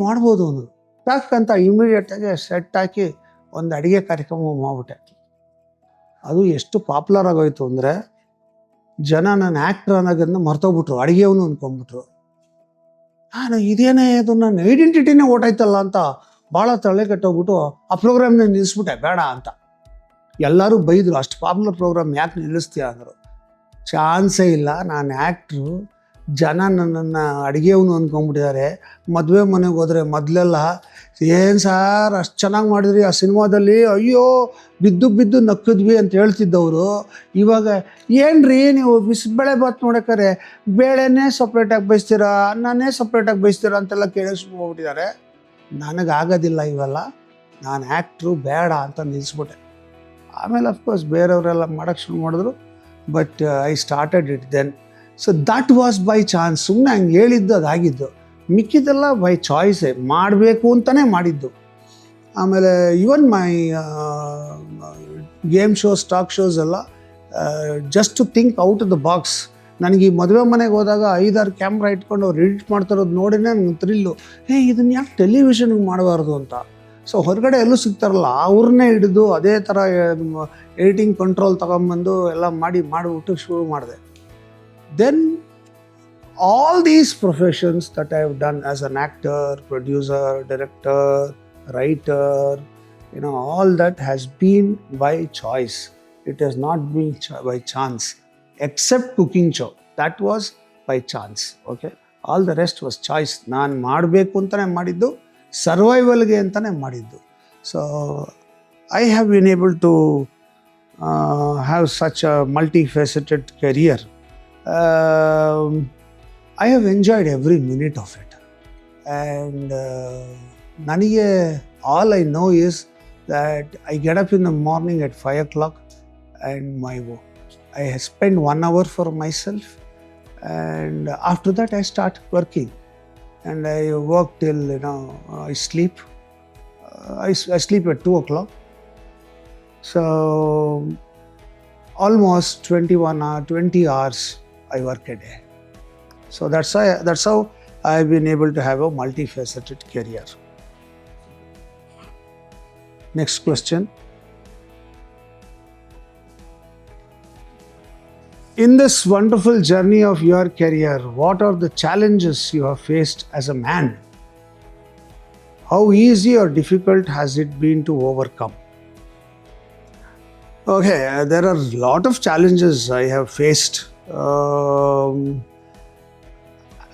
ಮಾಡ್ಬೋದು ಅನ್ನೋದು ಯಾಕಂತ ಇಮಿಡಿಯೇಟಾಗಿ ಸೆಟ್ ಹಾಕಿ ಒಂದು ಅಡುಗೆ ಕಾರ್ಯಕ್ರಮ ಮಾಡಿಬಿಟ್ಟೆ. ಅದು ಎಷ್ಟು ಪಾಪ್ಯುಲರ್ ಆಗೋಯ್ತು ಅಂದರೆ ಜನ ನನ್ನ ಆ್ಯಕ್ಟ್ರ್ ಅನ್ನೋದನ್ನು ಮರ್ತೋಗ್ಬಿಟ್ರು, ಅಡುಗೆಯವನು ಅಂದ್ಕೊಂಡ್ಬಿಟ್ರು. ನಾನು ಇದೇನೇ ಅದು ನನ್ನ ಐಡೆಂಟಿಟಿನೇ ಓಟಾಯ್ತಲ್ಲ ಅಂತ ಭಾಳ ತಲೆ ಕೆಟ್ಟೋಗ್ಬಿಟ್ಟು ಆ ಪ್ರೋಗ್ರಾಮ್ನ ನಿಲ್ಲಿಸ್ಬಿಟ್ಟೆ, ಬೇಡ ಅಂತ. ಎಲ್ಲರೂ ಬೈದರು, ಅಷ್ಟು ಪಾಪ್ಯುಲರ್ ಪ್ರೋಗ್ರಾಮ್ ಯಾಕೆ ನಿಲ್ಲಿಸ್ತೀಯ ಅಂದರು. ಚಾನ್ಸೇ ಇಲ್ಲ, ನಾನು ಆ್ಯಕ್ಟ್ರು, ಜನ ನನ್ನನ್ನು ಅಡುಗೆಯವನು ಅಂದ್ಕೊಂಡ್ಬಿಟ್ಟಿದ್ದಾರೆ. ಮದುವೆ ಮನೆಗೆ ಹೋದರೆ ಮೊದಲೆಲ್ಲ ಏನು ಸಾರ್ ಅಷ್ಟು ಚೆನ್ನಾಗಿ ಮಾಡಿದ್ರಿ ಆ ಸಿನಿಮಾದಲ್ಲಿ, ಅಯ್ಯೋ ಬಿದ್ದು ನಕ್ಕಿದ್ವಿ ಅಂತ ಹೇಳ್ತಿದ್ದವರು, ಇವಾಗ ಏನ್ರಿ ನೀವು ಬಿಸಿಬೇಳೆ ಬಾತ್ ನೋಡೋಕ್ಕಾರೆ ಬೇಳೆನೇ ಸಪ್ರೇಟಾಗಿ ಬಯಸ್ತೀರಾ, ಅನ್ನನೇ ಸಪ್ರೇಟಾಗಿ ಬಯಸ್ತೀರಾ ಅಂತೆಲ್ಲ ಕೇಳಿಸ್ಕೊಂಡ್ಬಿಟ್ಟಿದ್ದಾರೆ. ನನಗಾಗೋದಿಲ್ಲ ಇವೆಲ್ಲ, ನಾನು ಆ್ಯಕ್ಟ್ರು, ಬೇಡ ಅಂತ ನಿಲ್ಲಿಸ್ಬಿಟ್ಟೆ. ಆಮೇಲೆ ಅಫ್ಕೋರ್ಸ್ ಬೇರೆಯವರೆಲ್ಲ ಮಾಡೋಕ್ಕೆ ಶುರು ಮಾಡಿದ್ರು, but I started it then. So that was by chance. ಸುಮ್ಮನೆ ಹಂಗೆ ಹೇಳಿದ್ದು ಅದಾಗಿದ್ದು, ಮಿಕ್ಕಿದ್ದೆಲ್ಲ ಬೈ ಚಾಯ್ಸೇ, ಮಾಡಬೇಕು ಅಂತಲೇ ಮಾಡಿದ್ದು. ಆಮೇಲೆ even my game shows, talk shows ಎಲ್ಲ just to think out of the box. ನನಗೆ ಈ ಮದುವೆ ಮನೆಗೆ ಹೋದಾಗ 5-6 ಕ್ಯಾಮ್ರಾ ಇಟ್ಕೊಂಡು ಅವ್ರು ಎಡಿಟ್ ಮಾಡ್ತಾರೋದು ನೋಡಿನೇ ನನಗೆ ಥ್ರಿಲ್ಲು, ಇದನ್ನು ಯಾಕೆ ಟೆಲಿವಿಷನ್ಗೆ ಮಾಡಬಾರ್ದು ಅಂತ. ಸೊ ಹೊರಗಡೆ ಎಲ್ಲೂ ಸಿಗ್ತಾರಲ್ಲ ಅವ್ರನ್ನೇ ಹಿಡಿದು ಅದೇ ಥರ ಎಡಿಟಿಂಗ್ ಕಂಟ್ರೋಲ್ ತೊಗೊಂಬಂದು ಎಲ್ಲ ಮಾಡಿಬಿಟ್ಟು ಶುರು ಮಾಡಿದೆ. Then all these professions that I have done as an actor, producer, director, writer, all that has been by choice. It has not been by chance, except cooking show. That was by chance. Okay, all the rest was choice. ನಾನು ಮಾಡಬೇಕು ಅಂತಲೇ ಮಾಡಿದ್ದು, ಸರ್ವೈವಲ್ಗೆ ಅಂತಲೇ ಮಾಡಿದ್ದು. So I have been able to have such a multifaceted career. I have enjoyed every minute of it, and ನನಗೆ all I know is that I get up in the morning at 5 o'clock and I spend 1 hour for myself, and after that I start working, and I work till I sleep. I sleep at 2 o'clock, so almost 20 hours I work a day. So that's how I've been able to have a multifaceted career. Next question. In this wonderful journey of your career, what are the challenges you have faced as a man? How easy or difficult has it been to overcome? Okay, there are a lot of challenges I have faced.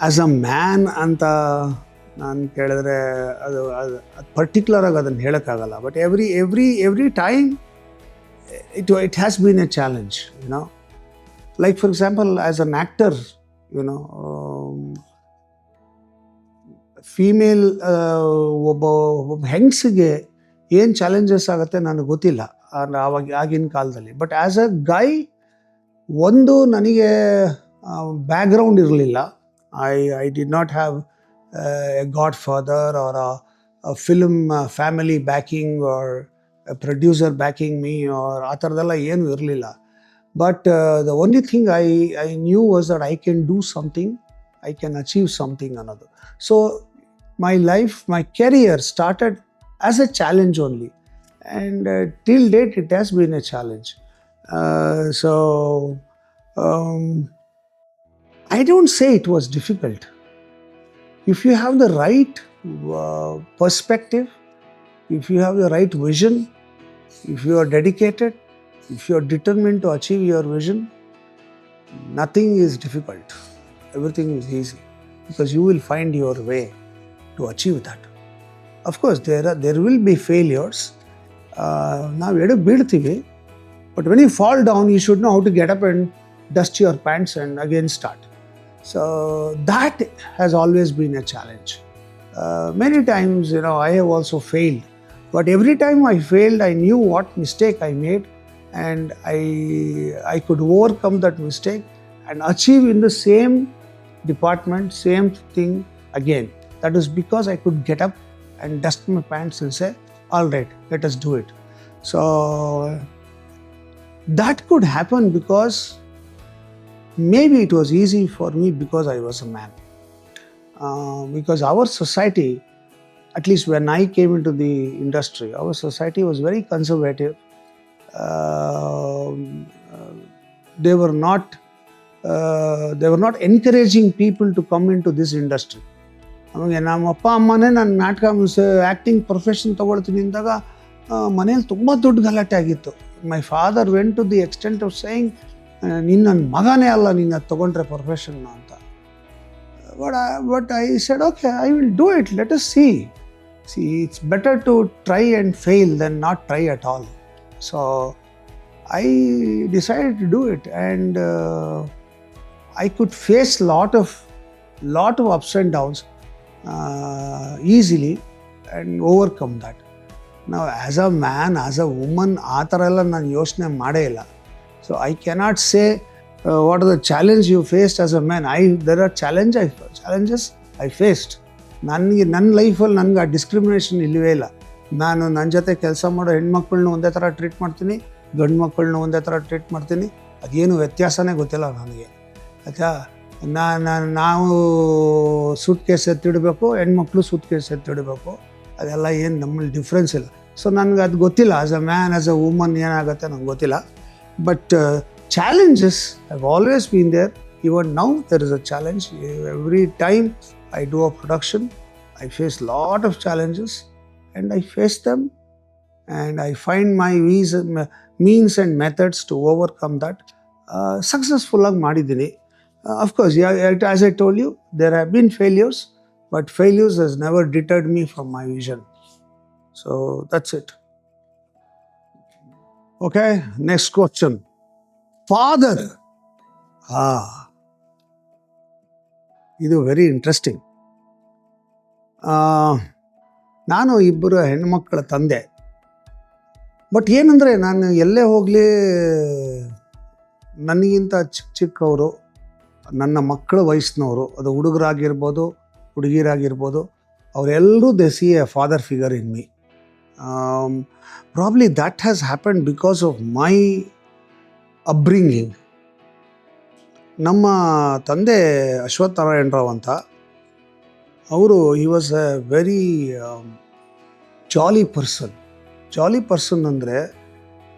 As a man ಅಂತ ನಾನು ಕೇಳಿದ್ರೆ ಅದು ಪರ್ಟಿಕ್ಯುಲರಾಗಿ ಅದನ್ನು ಹೇಳೋಕ್ಕಾಗಲ್ಲ. But every time it has been a challenge. Like for example as an actor, female ಒಬ್ಬ ಹೆಂಗಸಿಗೆ ಏನು challenges ಆಗುತ್ತೆ ನನಗೆ ಗೊತ್ತಿಲ್ಲ ಆಗಿನ ಕಾಲದಲ್ಲಿ. ಬಟ್ ಆ್ಯಸ್ ಅ ಗೈ, ಒಂದು ನನಗೆ ಬ್ಯಾಕ್ಗ್ರೌಂಡ್ ಇರಲಿಲ್ಲ. I did not have a godfather or a film family backing or a producer backing me or ಆ ಥರದ್ದೆಲ್ಲ ಏನೂ ಇರಲಿಲ್ಲ. But the only thing I knew was that I can do something, I can achieve something ಅನ್ನೋದು. So my life, my career started as a challenge only, and till date it has been a challenge. I don't say it was difficult. If you have the right perspective, if you have the right vision, if you are dedicated, if you are determined to achieve your vision, nothing is difficult. Everything is easy because you will find your way to achieve that. Of course, there will be failures. ನಾವು ಎಡಕ್ಕೆ ಬೀಳ್ತೀವಿ, but when you fall down, you should know how to get up and dust your pants and again start. So that has always been a challenge. Many times, I have also failed, but every time I failed, I knew what mistake I made, and I could overcome that mistake and achieve in the same department, same thing again. That is because I could get up and dust my pants and say, all right, let us do it. So that could happen because maybe it was easy for me because I was a man. Because our society, at least when I came into the industry, our society was very conservative. They were not encouraging people to come into this industry. ನಮಗೆ ನಮ್ಮ ಅಪ್ಪ ಅಮ್ಮನೇ ನಾನು ನಾಟಕ acting profession ತೊಗೊಳ್ತೀನಿ ಅಂದಾಗ ಮನೇಲಿ ತುಂಬ ದೊಡ್ಡ ಗಲಾಟೆ ಆಗಿತ್ತು. My father went to the extent of saying, ನೀನು ನನ್ನ ಮಗನೇ ಅಲ್ಲ, ನೀನು ಅದು ತೊಗೊಂಡ್ರೆ ಪ್ರೊಫೆಷನ್ನ ಅಂತ. But I said okay, I will do it, let us see, it's better to try and fail then not try at all. So I decided to do it, and I could face lot of ups and downs easily and overcome that. Now as a man, as a woman, ಆ ಥರ ಎಲ್ಲ ನಾನು ಯೋಚನೆ ಮಾಡೇ ಇಲ್ಲ. So I cannot say what are the challenge you faced as a man. There are challenges I faced. ನನ್ನ ಲೈಫಲ್ಲಿ ನನಗೆ ಆ ಡಿಸ್ಕ್ರಿಮಿನೇಷನ್ ಇಲ್ಲವೇ ಇಲ್ಲ. ನಾನು ನನ್ನ ಜೊತೆ ಕೆಲಸ ಮಾಡೋ ಹೆಣ್ಮಕ್ಳನ್ನ ಒಂದೇ ಥರ ಟ್ರೀಟ್ ಮಾಡ್ತೀನಿ, ಗಂಡು ಮಕ್ಕಳನ್ನ ಒಂದೇ ಥರ ಟ್ರೀಟ್ ಮಾಡ್ತೀನಿ. ಅದೇನು ವ್ಯತ್ಯಾಸನೇ ಗೊತ್ತಿಲ್ಲ ನನಗೆ. ಆಯ್ತಾ, ನಾವು ಸೂಟ್ ಕೇಸ್ ಎತ್ತಿಡಬೇಕು, ಹೆಣ್ಮಕ್ಳು ಸೂಟ್ ಕೇಸ್ ಎತ್ತಿಡಬೇಕು, ಅದೆಲ್ಲ ಏನು ನಮ್ಮಲ್ಲಿ ಡಿಫ್ರೆನ್ಸ್ ಇಲ್ಲ. ಸೊ ನನಗೆ ಅದು ಗೊತ್ತಿಲ್ಲ, as a man, as a woman ಏನಾಗುತ್ತೆ ನಂಗೆ ಗೊತ್ತಿಲ್ಲ. But challenges have always been there. Even now there is a challenge. Every time I do a production, I face lot of challenges, and I face them, and I find my means and methods to overcome that. Successful ಆಗಿ ಮಾಡಿದ್ದೀನಿ. Of course, yeah, as I told you, there have been failures, but failures has never deterred me from my vision. So that's it. Okay, next question. Father. ಇದು very interesting. ನಾನು ಇಬ್ಬರು ಹೆಣ್ಮಕ್ಕಳ ತಂದೆ. But ಏನಂದರೆ, ನಾನು ಎಲ್ಲೇ ಹೋಗಲಿ ನನಗಿಂತ ಚಿಕ್ಕವರು, ನನ್ನ ಮಕ್ಕಳ ವಯಸ್ಸಿನವರು, ಅದು ಹುಡುಗರಾಗಿರ್ಬೋದು ಹುಡುಗಿರಾಗಿರ್ಬೋದು, ಅವರೆಲ್ಲರೂ they see a father figure in me. Probably that has happened because of my upbringing. ನಮ್ಮ ತಂದೆ ಅಶ್ವಥ್ ನಾರಾಯಣ ರಾವ್ ಅಂತ, ಅವರು he was a very jolly person. ಅಂದರೆ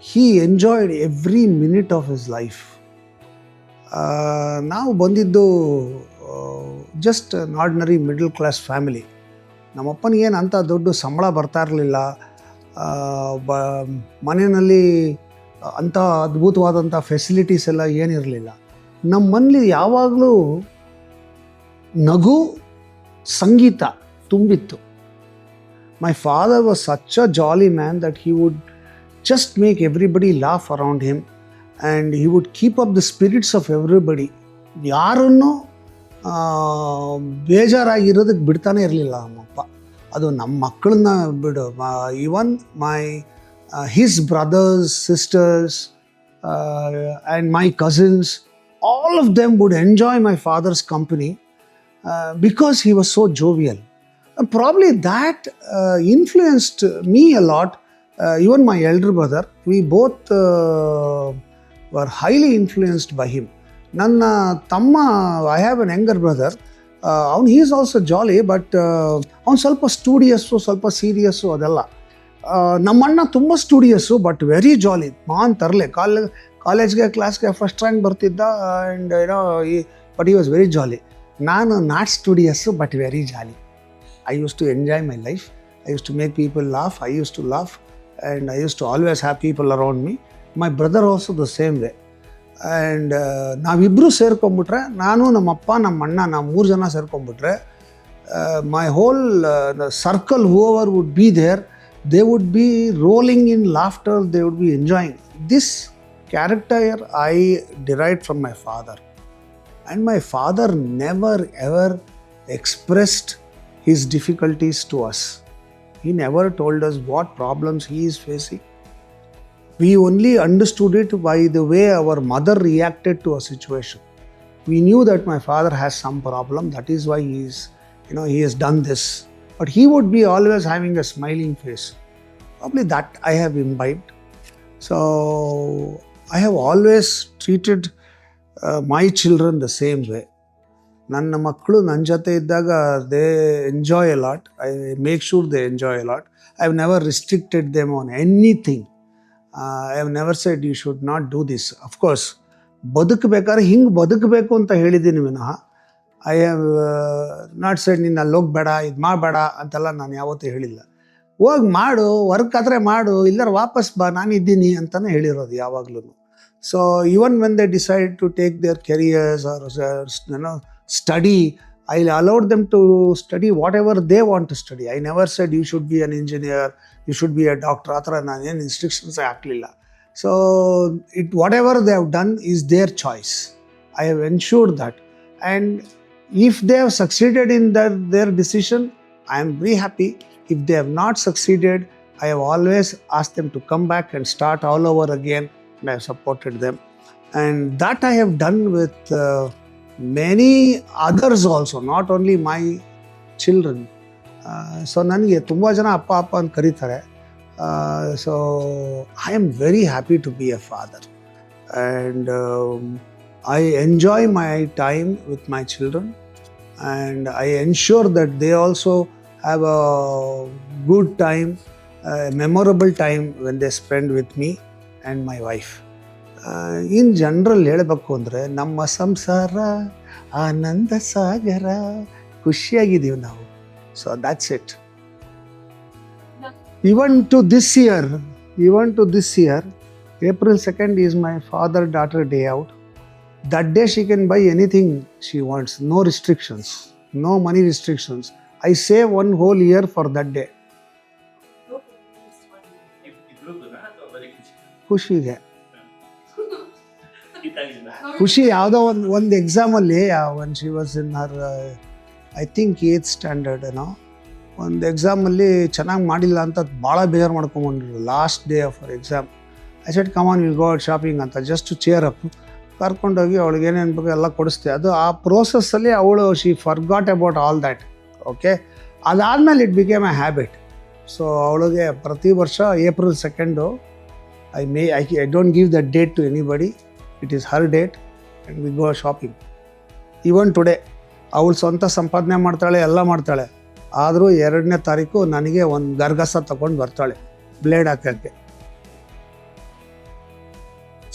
he enjoyed every minute of his life. ನಾವು ಬಂದಿದ್ದು just an ordinary middle class family. ನಮ್ಮಪ್ಪನಿಗೇನು ಅಂಥ ದೊಡ್ಡ ಸಂಬಳ ಬರ್ತಾ ಇರಲಿಲ್ಲ. ಮನೆಯಲ್ಲಿ ಅಂಥ ಅದ್ಭುತವಾದಂಥ ಫೆಸಿಲಿಟೀಸ್ ಎಲ್ಲ ಏನಿರಲಿಲ್ಲ. ನಮ್ಮ ಮನೇಲಿ ಯಾವಾಗಲೂ ನಗು, ಸಂಗೀತ ತುಂಬಿತ್ತು. My father was such a jolly man that he would just make everybody laugh around him, and he would keep up the spirits of everybody. ಯಾರನ್ನೂ ಬೇಜಾರಾಗಿರೋದಕ್ಕೆ ಬಿಡ್ತಾನೆ ಇರಲಿಲ್ಲ ನಮ್ಮಪ್ಪ. ಅದು ನಮ್ಮ ಮಕ್ಕಳನ್ನ ಬಿಡು, even his brothers, sisters, and my cousins, all of them would enjoy my father's company because he was so jovial. And probably that influenced me a lot. Even my elder brother, we both were highly influenced by him. Nanna tamma, I have an younger brother. He is also jolly, but ಅವನು ಸ್ವಲ್ಪ ಸ್ಟೂಡಿಯಸ್ಸು, ಸ್ವಲ್ಪ serious ಅದೆಲ್ಲ. ನಮ್ಮಣ್ಣ ತುಂಬ ಸ್ಟೂಡಿಯಸ್ಸು, but very ಜಾಲಿ. ಮಾನ್ ತರಲೆ, ಕಾಲೇಜ್ಗೆ ಕ್ಲಾಸ್ಗೆ first rank ಬರ್ತಿದ್ದ. And but he was very jolly. ನಾನು not studious, but very jolly. I use to enjoy my life. I used to make people laugh. I used to laugh, and I used to always have people around me. My brother also the same way. And ನಾವಿಬ್ಬರು ಸೇರ್ಕೊಂಡ್ಬಿಟ್ರೆ, ನಾನು ನಮ್ಮಪ್ಪ ನಮ್ಮ ಅಣ್ಣ ನಾವು 3 ಜನ ಸೇರ್ಕೊಂಡ್ಬಿಟ್ರೆ, my whole circle whoever would be there, they would be rolling in laughter, they would be enjoying. This character I derived from my father. And my father never ever expressed his difficulties to us. He never told us what problems he is facing. We only understood it by the way our mother reacted to a situation. We knew that my father has some problem, that is why he has done this. But he would be always having a smiling face. Probably that I have imbibed. So I have always treated my children the same way. ನನ್ನ ಮಕ್ಕಳು ನನ್ನ ಜೊತೆ ಇದ್ದಾಗ they enjoy a lot. I make sure they enjoy a lot. I have never restricted them on anything. I have never said you should not do this. Of course ಬದುಕಬೇಕಾದ್ರೆ ಹಿಂಗೆ ಬದುಕಬೇಕು ಅಂತ ಹೇಳಿದ್ದೀನಿ ವಿನಃ ಐ ಹ್ಯಾವ್ ನಾಟ್ ಸೆಡ್ ನೀನು ಅಲ್ಲಿ ಹೋಗಬೇಡ, ಇದು ಮಾಡಬೇಡ ಅಂತೆಲ್ಲ ನಾನು ಯಾವತ್ತೂ ಹೇಳಿಲ್ಲ. ಹೋಗಿ ಮಾಡು, ವರ್ಕ್ ಆದರೆ ಮಾಡು, ಇಲ್ಲರ ವಾಪಸ್ ಬಾ, ನಾನಿದ್ದೀನಿ ಅಂತಲೇ ಹೇಳಿರೋದು ಯಾವಾಗಲೂ. So even when they decide to take their careers or study, I allowed them to study whatever they want to study. I never said you should be an engineer, you should be a doctor. ಆ ಥರ ನಾನು ಏನು instructions ಹಾಕಲಿಲ್ಲ. So whatever they have done is their choice. I have ensured that. And if they have succeeded in their decision, I am very happy. If they have not succeeded, I have always asked them to come back and start all over again, and I have supported them. And that I have done with many others also, not only my children. So ನನಗೆ ತುಂಬ ಜನ ಅಪ್ಪ ಅಪ್ಪ ಅಂತ ಕರೀತಾರೆ. So I am very happy to be a father, and I enjoy my time with my children, and I ensure that they also have a good time, memorable time when they spend with me and my wife. In general ಹೇಳಬೇಕು ಅಂದರೆ ನಮ್ಮ ಸಂಸಾರ ಆನಂದ ಸಾಗರ, ಖುಷಿಯಾಗಿದ್ದೀವಿ ನಾವು. So that's it. Even to this year, April 2nd is my father-daughter day out. That day she can buy anything she wants, no restrictions, no money restrictions. I save one whole year for that day. ಖುಷಿಗೆ ಖುಷಿ. ಯಾವುದೋ ಒಂದು ಎಕ್ಸಾಮಲ್ಲಿ one she was in her I think 8th standard ಏನೋ, ಒಂದು ಎಕ್ಸಾಮಲ್ಲಿ ಚೆನ್ನಾಗಿ ಮಾಡಿಲ್ಲ ಅಂತ ಭಾಳ ಬೇಜಾರು ಮಾಡ್ಕೊಂಬಂದ್ರು. Last day of our exam I said come on will go out shopping ಅಂತ, ಜಸ್ಟ್ ಟು ಚೇರ್ ಅಪ್. ಕರ್ಕೊಂಡೋಗಿ ಅವಳಿಗೆ ಏನೇನು ಬೇಕು ಎಲ್ಲ ಕೊಡಿಸ್ತೆ. ಅದು ಆ ಪ್ರೋಸೆಸ್ಸಲ್ಲಿ ಅವಳು she forgot about all that. Okay, ಅದಾದಮೇಲೆ it became a habit. So ಅವಳಿಗೆ ಪ್ರತಿ ವರ್ಷ April 2nd I don't give that date to anybody. It is her date and we go shopping. Even today ಅವಳು ಸ್ವಂತ ಸಂಪಾದನೆ ಮಾಡ್ತಾಳೆ, ಎಲ್ಲ ಮಾಡ್ತಾಳೆ. ಆದರೂ 2ನೇ ತಾರೀಕು ನನಗೆ ಒಂದು ಗರ್ಗಸ ತಗೊಂಡು ಬರ್ತಾಳೆ ಬ್ಲೇಡ್ ಹಾಕೋಕ್ಕೆ.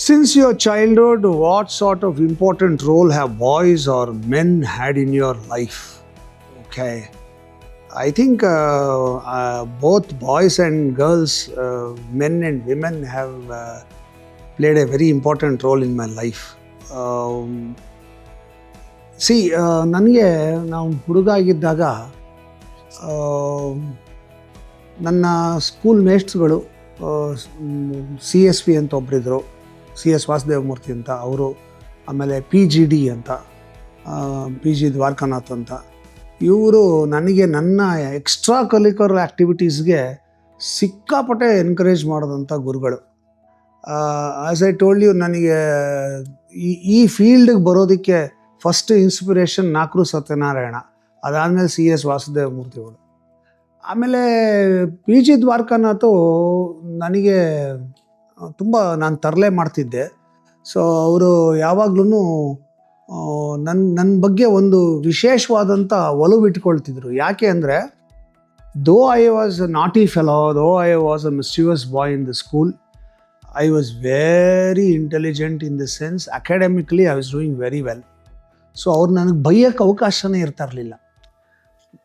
Since your childhood, what sort of important role have boys or men had in your life? Okay, I think both boys and girls, men and women have played a very important role in my life. ನನಗೆ ನಾವು ಹುಡುಗ ಆಗಿದ್ದಾಗ ನನ್ನ school ಮೇಸ್ಟ್ಸ್ಗಳು CSV ಅಂತ ಒಬ್ಬರಿದ್ದರು, CS Vasudevamurthy ಅಂತ ಅವರು, ಆಮೇಲೆ PGD ಅಂತ PG ದ್ವಾರಕಾನಾಥ್ ಅಂತ. ಇವರು ನನಗೆ ನನ್ನ ಎಕ್ಸ್ಟ್ರಾ ಕರಿಕ್ಯುಲರ್ ಆ್ಯಕ್ಟಿವಿಟೀಸ್ಗೆ ಸಿಕ್ಕಾಪಟ್ಟೆ ಎನ್ಕರೇಜ್ ಮಾಡೋದಂಥ ಗುರುಗಳು. ಆ್ಯಸ್ ಐ ಟೋಲ್ಡ್ ಯು, ನನಗೆ ಈ ಫೀಲ್ಡಿಗೆ ಬರೋದಕ್ಕೆ ಫಸ್ಟ್ ಇನ್ಸ್ಪಿರೇಷನ್ ನಾಕ್ರು ಸತ್ಯನಾರಾಯಣ, ಅದಾದಮೇಲೆ CS ವಾಸುದೇವಮೂರ್ತಿಗಳು, ಆಮೇಲೆ PG ದ್ವಾರಕಾನಾಥು ನನಗೆ ತುಂಬ ನಾನು ತರಲೆ ಮಾಡ್ತಿದ್ದೆ. ಸೊ ಅವರು ಯಾವಾಗ್ಲೂ ನನ್ನ ಬಗ್ಗೆ ಒಂದು ವಿಶೇಷವಾದಂಥ ಒಲವು ಇಟ್ಕೊಳ್ತಿದ್ರು. ಯಾಕೆ ಅಂದರೆ, ದೋ I was a naughty fellow, though I was a mischievous boy in the school, I was very intelligent in the sense academically I was doing very well. So ಅವ್ರು ನನಗೆ ಬೈಯೋಕ್ಕೆ ಅವಕಾಶನೇ ಇರ್ತಾ ಇರಲಿಲ್ಲ.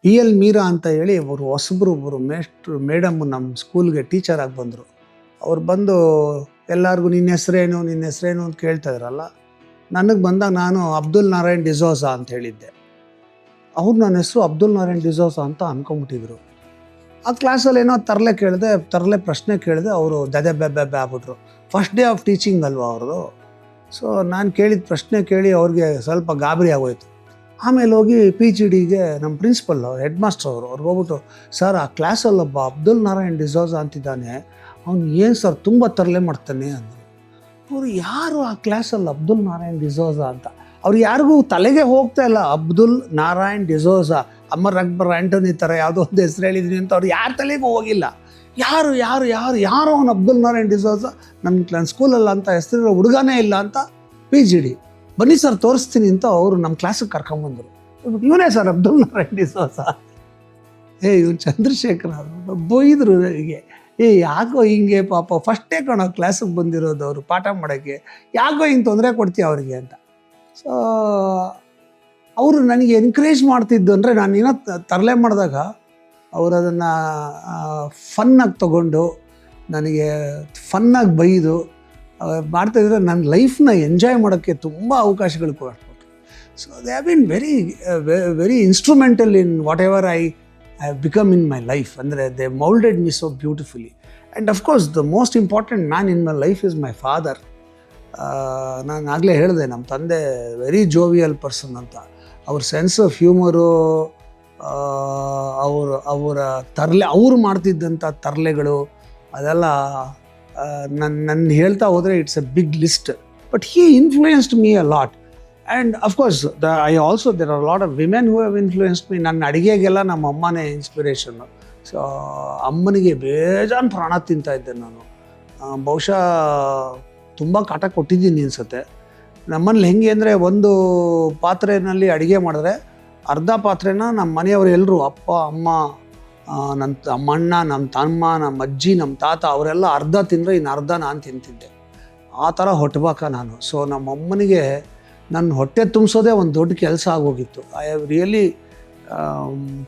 ಪಿ ಎಲ್ ಮೀರಾ ಅಂತ ಹೇಳಿ ಒಬ್ಬರು ಒಬ್ಬರು ಮೇಡಮ್ ನಮ್ಮ ಸ್ಕೂಲ್ಗೆ ಟೀಚರಾಗಿ ಬಂದರು. ಅವ್ರು ಬಂದು ಎಲ್ಲರಿಗೂ ನಿನ್ನ ಹೆಸರೇನು ಅಂತ ಕೇಳ್ತಾ ಇದ್ರಲ್ಲ. ನನಗೆ ಬಂದಾಗ ನಾನು ಅಬ್ದುಲ್ ನಾರಾಯಣ್ ಡಿಸೋಜಾ ಅಂತ ಹೇಳಿದ್ದೆ. ಅವ್ರು ನನ್ನ ಹೆಸರು ಅಬ್ದುಲ್ ನಾರಾಯಣ್ ಡಿಸೋಜಾ ಅಂತ ಅಂದ್ಕೊಂಬಿಟ್ಟಿದ್ರು. ಆ ಕ್ಲಾಸಲ್ಲಿ ಏನೋ ತರಲೆ ಪ್ರಶ್ನೆ ಕೇಳಿದೆ. ಅವರು ಬೆಬ್ಬೆ ಆಗ್ಬಿಟ್ರು. ಫಸ್ಟ್ ಡೇ ಆಫ್ ಟೀಚಿಂಗ್ ಅಲ್ವಾ ಅವ್ರದ್ದು. ಸೊ ನಾನು ಕೇಳಿದ ಪ್ರಶ್ನೆ ಕೇಳಿ ಅವ್ರಿಗೆ ಸ್ವಲ್ಪ ಗಾಬರಿ ಆಗೋಯ್ತು. ಆಮೇಲೆ ಹೋಗಿ PGDಗೆ ನಮ್ಮ ಪ್ರಿನ್ಸಿಪಲ್ ಹೆಡ್ ಮಾಸ್ಟರ್ ಅವ್ರಿಗೆ ಹೋಗ್ಬಿಟ್ಟು, ಸರ್ ಆ ಕ್ಲಾಸಲ್ಲೊಬ್ಬ ಅಬ್ದುಲ್ ನಾರಾಯಣ್ ಡಿಸೋಜಾ ಅಂತಿದ್ದಾನೆ, ಅವ್ನು ಏನು ಸರ್ ತುಂಬ ತರಲೆ ಮಾಡ್ತಾನೆ ಅಂದರು. ಅವರು ಯಾರು ಆ ಕ್ಲಾಸಲ್ಲಿ ಅಬ್ದುಲ್ ನಾರಾಯಣ್ ಡಿಸೋಜಾ ಅಂತ ಅವ್ರು ಯಾರಿಗೂ ತಲೆಗೆ ಹೋಗ್ತಾ ಇಲ್ಲ. ಅಬ್ದುಲ್ ನಾರಾಯಣ್ ಡಿಸೋಜಾ, ಅಮರ್ ಅಕ್ಬರ್ ಆ್ಯಂಟೋನಿ ಥರ ಯಾವುದೋ ಒಂದು ಹೆಸರು ಹೇಳಿದ್ರಿ ಅಂತ ಅವ್ರು ಯಾರ ತಲೆಗೂ ಹೋಗಿಲ್ಲ. ಯಾರು ಅವನು ಅಬ್ದುಲ್ ನಾರಾಯಣ್ ಡಿಸೋಜಾ, ನನ್ನ ಸ್ಕೂಲಲ್ಲ ಅಂತ ಹೆಸರಿರೋ ಹುಡುಗನೇ ಇಲ್ಲ ಅಂತ PGD. ಬನ್ನಿ ಸರ್ ತೋರಿಸ್ತೀನಿ ಅಂತ ಅವರು ನಮ್ಮ ಕ್ಲಾಸಿಗೆ ಕರ್ಕೊಂಬಂದರು. ಇವನೇ ಸರ್ ಅಬ್ದುಲ್ ನಾರಾಯಣ್ ಡಿಸೋಜಾ. ಇವನು ಚಂದ್ರಶೇಖರ್ ಅವರು ಬೈದರು ನನಗೆ. ಯಾಕೋ ಹಿಂಗೆ ಪಾಪ ಫಸ್ಟೇ ಕಣೋ ಕ್ಲಾಸಿಗೆ ಬಂದಿರೋದು ಅವರು ಪಾಠ ಮಾಡೋಕ್ಕೆ, ಯಾಕೋ ಹಿಂಗೆ ತೊಂದರೆ ಕೊಡ್ತೀಯ ಅವ್ರಿಗೆ ಅಂತ. ಸೊ ಅವರು ನನಗೆ ಎನ್ಕರೇಜ್ ಮಾಡ್ತಿದ್ದು ಅಂದರೆ, ನಾನು ಏನೋ ತರಲೆ ಮಾಡಿದಾಗ ಅವರು ಅದನ್ನು ಫನ್ನಾಗಿ ತಗೊಂಡು ನನಗೆ ಫನ್ನಾಗಿ ಬೈದು ಮಾಡ್ತಾಯಿದ್ರೆ ನನ್ನ ಲೈಫ್ನ ಎಂಜಾಯ್ ಮಾಡೋಕ್ಕೆ ತುಂಬ ಅವಕಾಶಗಳು ಕೊಟ್ಬಿಟ್ರು. So they have been very instrumental in whatever I have become in my life. ಅಂದರೆ they moulded me so beautifully. And of course the most important man in my life is my father. ನಾನು ಆಗಲೇ ಹೇಳಿದೆ, ನಮ್ಮ ತಂದೆ very jovial person ಅಂತ. ಅವ್ರ sense of humour, ಅವ್ರು ಮಾಡ್ತಿದ್ದಂಥ ತರಲೆಗಳು ಅದೆಲ್ಲ ನನ್ನ ಹೇಳ್ತಾ ಹೋದರೆ it's a big list. But he influenced me a lot. And of course there are lot of women who have influenced me. ನನ್ನ ಅಡುಗೆಗೆಲ್ಲ ನಮ್ಮ ಅಮ್ಮನೇ ಇನ್ಸ್ಪಿರೇಷನ್ನು. ಸೊ ಅಮ್ಮನಿಗೆ ಬೇಜಾನ್ ಪ್ರಾಣ ತಿಂತಾಯಿದ್ದೆ ನಾನು. ಬಹುಶಃ ತುಂಬ ಕಾಟ ಕೊಟ್ಟಿದ್ದೀನಿ ಅನಿಸುತ್ತೆ. ನಮ್ಮಲ್ಲಿ ಹೆಂಗೆ ಅಂದರೆ, ಒಂದು ಪಾತ್ರೆಯಲ್ಲಿ ಅಡುಗೆ ಮಾಡಿದ್ರೆ ಅರ್ಧ ಪಾತ್ರೆನ ನಮ್ಮ ಮನೆಯವರು ಎಲ್ಲರೂ, ಅಪ್ಪ ಅಮ್ಮ, ನಮ್ಮ ಅಣ್ಣ, ನಮ್ಮ ತಮ್ಮ, ನಮ್ಮ ಅಜ್ಜಿ, ನಮ್ಮ ತಾತ ಅವರೆಲ್ಲ ಅರ್ಧ ತಿಂದರೆ ಇನ್ನು ಅರ್ಧ ನಾನು ತಿಂತಿದ್ದೆ. ಆ ಥರ ಹೊಟ್ಟಬಾಕ ನಾನು. ಸೊ ನಮ್ಮ ಅಮ್ಮನಿಗೆ ನನ್ನ ಹೊಟ್ಟೆ ತುಂಬಿಸೋದೇ ಒಂದು ದೊಡ್ಡ ಕೆಲಸ ಆಗೋಗಿತ್ತು. I have really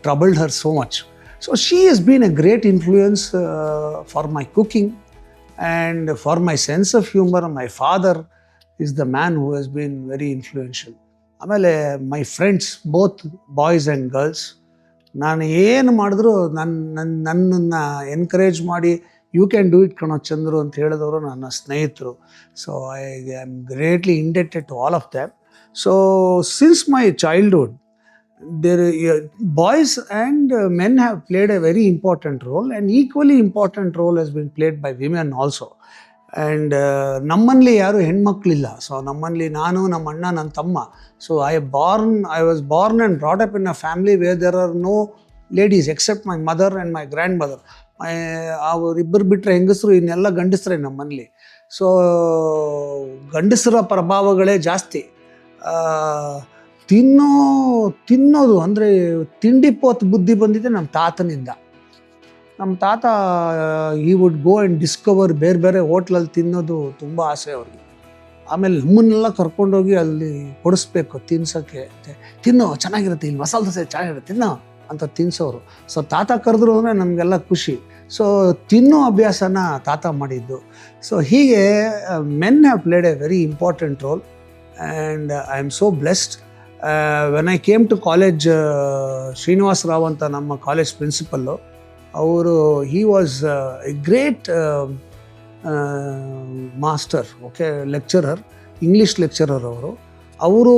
troubled Har so much. So she has been a great influence for my cooking and for my sense of humor. My father is the man who has been very influential. ಆಮೇಲೆ my friends, both boys and girls, ನಾನು ಏನು ಮಾಡಿದ್ರು ನನ್ನನ್ನು encourage ಮಾಡಿ you can do it ಕಣೋ ಚಂದ್ರು ಅಂತ ಹೇಳಿದವರು ನನ್ನ ಸ್ನೇಹಿತರು. So I am greatly indebted to all of them. So since my childhood, boys and men have played a very important role, and equally important role has been played by women also. And ನಮ್ಮಲ್ಲಿ ಯಾರು ಹೆಣ್ಮಕ್ಳಿಲ್ಲ. So ನಮ್ಮಲ್ಲಿ ನಾನು, ನಮ್ಮ ಅಣ್ಣ, ನನ್ನ ತಮ್ಮ. So I was born and brought up in a family where there are no ladies except my mother and my grandmother. ಅವರಿಬ್ಬರು ಬಿಟ್ಟರೆ ಹೆಂಗಸರು, ಇನ್ನೆಲ್ಲ ಗಂಡಸರೇ ನಮ್ಮಲ್ಲಿ. ಸೊ ಗಂಡಸರ ಪ್ರಭಾವಗಳೇ ಜಾಸ್ತಿ. ತಿನ್ನೋದು ಅಂದರೆ ತಿಂಡಿ ಪೋತ್ ಬುದ್ಧಿ ಬಂದಿದೆ ನಮ್ಮ ತಾತನಿಂದ. ನಮ್ಮ ತಾತ ಈ ವುಡ್ ಗೋ ಆ್ಯಂಡ್ ಡಿಸ್ಕವರ್ ಬೇರೆ ಹೋಟ್ಲಲ್ಲಿ ತಿನ್ನೋದು ತುಂಬ ಆಸೆ ಅವ್ರಿಗೆ. ಆಮೇಲೆ ನಮ್ಮನ್ನೆಲ್ಲ ಕರ್ಕೊಂಡೋಗಿ ಅಲ್ಲಿ ಕೊಡಿಸ್ಬೇಕು ತಿನ್ಸೋಕ್ಕೆ. ತಿನ್ನೋ ಚೆನ್ನಾಗಿರುತ್ತೆ, ಇಲ್ಲಿ ಮಸಾಲೆ ದೋಸೆ ಚೆನ್ನಾಗಿರುತ್ತೆ, ತಿನ್ನೋ ಅಂತ ತಿನ್ಸೋರು. ಸೊ ತಾತ ಕರೆದ್ರು ಅಂದರೆ ನಮಗೆಲ್ಲ ಖುಷಿ. ಸೊ ತಿನ್ನೋ ಅಭ್ಯಾಸನ ತಾತ ಮಾಡಿದ್ದು. ಸೊ ಹೀಗೆ men have played a very important role, and I am so blessed. When I came to college, Srinivas Rao ಅಂತ ನಮ್ಮ ಕಾಲೇಜ್ ಪ್ರಿನ್ಸಿಪಲ್ಲು, ಅವರು he was a great master, okay, lecturer, English lecturer ಅವರು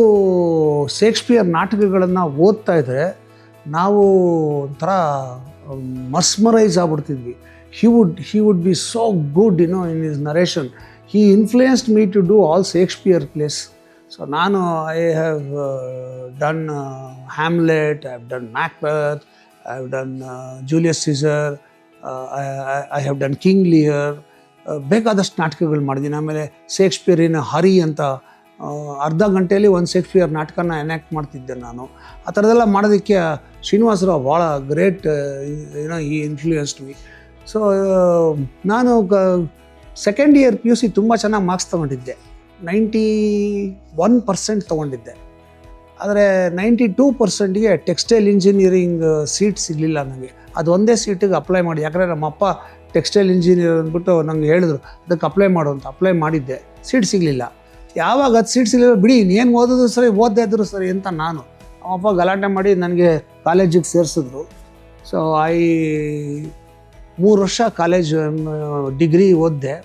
ಶೇಕ್ಸ್ಪಿಯರ್ ನಾಟಕಗಳನ್ನು ಓದ್ತಾ ಇದ್ದರೆ ನಾವು ಒಂಥರ ಮಸ್ಮರೈಸ್ ಆಗ್ಬಿಡ್ತಿದ್ವಿ. he would be so good, in his narration. He influenced me to do all Shakespeare plays. So ನಾನು I have done Hamlet, I have done Macbeth, I have done Julius Caesar, I have done King Lear. ಬೇಕಾದಷ್ಟು ನಾಟಕಗಳು ಮಾಡಿದ್ದೀನಿ. ಆಮೇಲೆ ಶೇಕ್ಸ್ಪಿಯರಿನ ಹರಿ ಅಂತ ಅರ್ಧ ಗಂಟೆಯಲ್ಲಿ ಒಂದು Shakespeare ನಾಟಕನ enact ಮಾಡ್ತಿದ್ದೆ ನಾನು. ಆ ಥರದ್ದೆಲ್ಲ ಮಾಡೋದಕ್ಕೆ ಶ್ರೀನಿವಾಸರಾವ್ ಭಾಳ ಗ್ರೇಟ್, ಈ ಇನ್ಫ್ಲೂಯೆನ್ಸ್ಡ್ ಮೀ. ಸೊ ನಾನು ಸೆಕೆಂಡ್ ಇಯರ್ PUC ತುಂಬ ಚೆನ್ನಾಗಿ ಮಾರ್ಕ್ಸ್ ತೊಗೊಂಡಿದ್ದೆ. 91% ತೊಗೊಂಡಿದ್ದೆ. ಆದರೆ 92%ಗೆ ಟೆಕ್ಸ್ಟೈಲ್ ಇಂಜಿನಿಯರಿಂಗ್ ಸೀಟ್ ಸಿಗಲಿಲ್ಲ ನನಗೆ. ಅದು ಒಂದೇ ಸೀಟಿಗೆ ಅಪ್ಲೈ ಮಾಡಿ, ಯಾಕಂದರೆ ನಮ್ಮಪ್ಪ ಟೆಕ್ಸ್ಟೈಲ್ ಇಂಜಿನಿಯರ್ ಅಂದ್ಬಿಟ್ಟು ನಂಗೆ ಹೇಳಿದ್ರು ಅದಕ್ಕೆ ಅಪ್ಲೈ ಮಾಡು ಅಂತ. ಅಪ್ಲೈ ಮಾಡಿದ್ದೆ, ಸೀಟ್ ಸಿಗಲಿಲ್ಲ. ಯಾವಾಗ ಅದು ಸೀಟ್ ಸಿಗಲಿಲ್ಲ, ಬಿಡಿ ಏನು ಓದಿದ್ರು ಸರಿ, ಓದದೇ ಇದ್ರು ಸರಿ ಅಂತ ನಾನು. ನಮ್ಮಪ್ಪ ಗಲಾಟೆ ಮಾಡಿ ನನಗೆ ಕಾಲೇಜಿಗೆ ಸೇರಿಸಿದ್ರು. ಸೊ 3 ವರ್ಷ ಕಾಲೇಜ್ ಡಿಗ್ರಿ ಓದಿದೆ.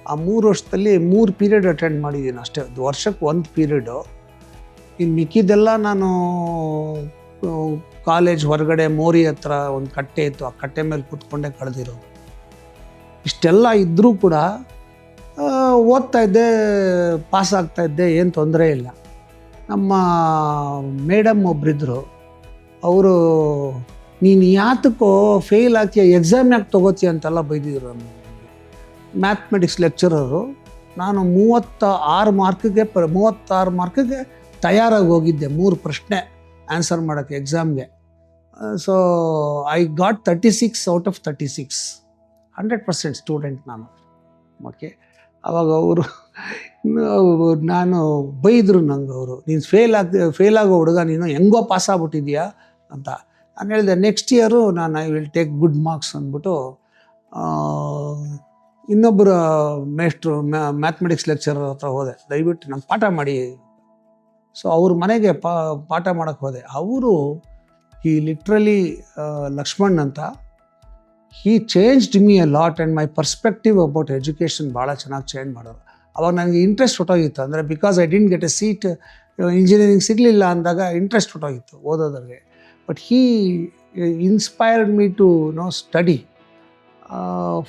ಆ 3 ವರ್ಷದಲ್ಲಿ 3 ಪೀರಿಯಡ್ ಅಟೆಂಡ್ ಮಾಡಿದ್ದೀನಿ ಅಷ್ಟೇ. ವರ್ಷಕ್ಕೆ 1 ಪೀರಿಯಡು. ಇನ್ನು ಮಿಕ್ಕಿದ್ದೆಲ್ಲ ನಾನು ಕಾಲೇಜ್ ಹೊರಗಡೆ ಮೋರಿ ಹತ್ರ ಒಂದು ಕಟ್ಟೆ ಇತ್ತು, ಆ ಕಟ್ಟೆ ಮೇಲೆ ಕೂತ್ಕೊಂಡೇ ಕಳೆದಿರೋದು. ಇಷ್ಟೆಲ್ಲ ಇದ್ದರೂ ಕೂಡ ಓದ್ತಾ ಇದ್ದೆ, ಪಾಸ್ ಆಗ್ತಾಯಿದ್ದೆ, ಏನು ತೊಂದರೆ ಇಲ್ಲ. ನಮ್ಮ ಮೇಡಮ್ ಒಬ್ಬರಿದ್ದರು, ಅವರು ನೀನು ಯಾತಕ್ಕೋ ಫೇಲ್ ಆಗ್ತೀಯ, ಎಕ್ಸಾಮ್ ಯಾಕೆ ತೊಗೋತೀಯ ಅಂತೆಲ್ಲ ಬೈದಿದ್ರು ನನಗೆ. Mathematics lecturer. ನಾನು 36 ಮಾರ್ಕಿಗೆ ತಯಾರಾಗಿ ಹೋಗಿದ್ದೆ, 3 ಪ್ರಶ್ನೆ ಆನ್ಸರ್ ಮಾಡೋಕ್ಕೆ ಎಕ್ಸಾಮ್ಗೆ. So I got 36 out of 36, 100% student ನಾನು. ಓಕೆ, ಆವಾಗ ಅವರು ನಾನು ಬೈದರು ನಂಗೆ. ಅವರು ನೀನು ಫೇಲ್ ಆಗೋ ಹುಡುಗ, ನೀನು ಹೆಂಗೋ ಪಾಸ್ ಆಗ್ಬಿಟ್ಟಿದ್ಯಾ ಅಂತ. ನಾನು ಹೇಳಿದೆ ನೆಕ್ಸ್ಟ್ ಇಯರು ನಾನು I will take good marks ಅಂದ್ಬಿಟ್ಟು ಇನ್ನೊಬ್ಬರು ಮೇಸ್ಟ್ರು ಮ್ಯಾಥಮೆಟಿಕ್ಸ್ ಲೆಕ್ಚರರ್ ಹತ್ರ ಹೋದೆ, ದಯವಿಟ್ಟು ನಂಗೆ ಪಾಠ ಮಾಡಿ. ಸೊ ಅವ್ರ ಮನೆಗೆ ಪಾಠ ಮಾಡೋಕ್ಕೆ ಹೋದೆ. ಅವರು ಈ ಲಿಟ್ರಲಿ ಲಕ್ಷ್ಮಣ್ ಅಂತ, he changed me a lot and my perspective about education ಭಾಳ ಚೆನ್ನಾಗಿ ಚೇಂಜ್ ಮಾಡೋರು. ಅವಾಗ ನನಗೆ ಇಂಟ್ರೆಸ್ಟ್ ಹೊಟ್ಟೋಗಿತ್ತು. ಅಂದರೆ because I didn't get a seat, engineering ಸಿಗಲಿಲ್ಲ ಅಂದಾಗ ಇಂಟ್ರೆಸ್ಟ್ ಹೊಟ್ಟೋಗಿತ್ತು ಓದೋದ್ರಿಗೆ. But he inspired me to study.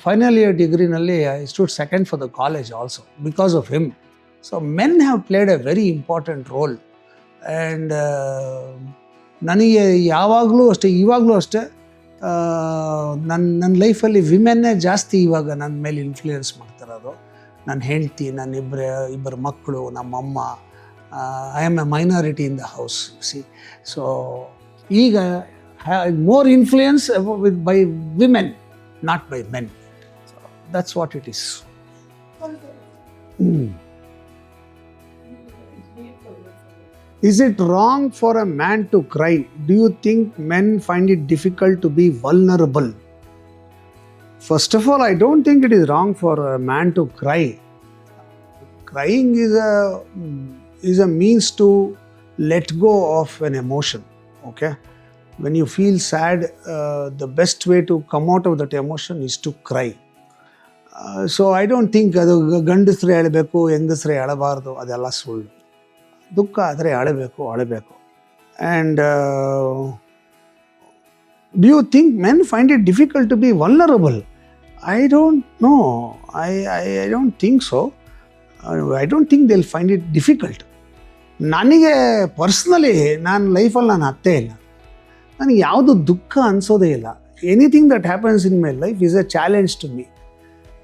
Final year ಡಿಗ್ರಿನಲ್ಲಿ I stood second for the college also because of him. So men have played a very important role. And ನನಗೆ ಯಾವಾಗಲೂ ಅಷ್ಟೇ, ಇವಾಗಲೂ ಅಷ್ಟೇ, ನನ್ನ ಲೈಫಲ್ಲಿ ವಿಮೆನ್ನೇ ಜಾಸ್ತಿ ಇವಾಗ ನನ್ನ ಮೇಲೆ ಇನ್ಫ್ಲೂಯೆನ್ಸ್ ಮಾಡ್ತಿರೋದು. ನನ್ನ ಹೆಂಡತಿ, ನನ್ನ ಇಬ್ಬರು ಮಕ್ಕಳು, ನಮ್ಮಮ್ಮ. I am a minority in the house, see. So ಈಗ more influence by women, not by men. So that's what it is. Is it wrong for a man to cry? Do you think men find it difficult to be vulnerable? First of all, I don't think it is wrong for a man to cry. Crying is a means to let go of an emotion, okay? When you feel sad, the best way to come out of that emotion is to cry. So I don't think ಅದು ಗಂಡಸ್ರೆ ಅಳಬೇಕು, ಹೆಂಗಸ್ರೆ ಅಳಬಾರ್ದು, ಅದೆಲ್ಲ ಸುಳ್ಳು. ದುಃಖ ಆದರೆ ಅಳಬೇಕು. And do you think men find it difficult to be vulnerable? I don't know. I don't think so. I don't think they'll find it difficult. ನನಗೆ personally ನನ್ನ ಲೈಫಲ್ಲಿ ನಾನು ಅತ್ತೇ ಇಲ್ಲ. ನನಗೆ ಯಾವುದು ದುಃಖ ಅನಿಸೋದೇ ಇಲ್ಲ. Anything that happens in my life is a challenge to me.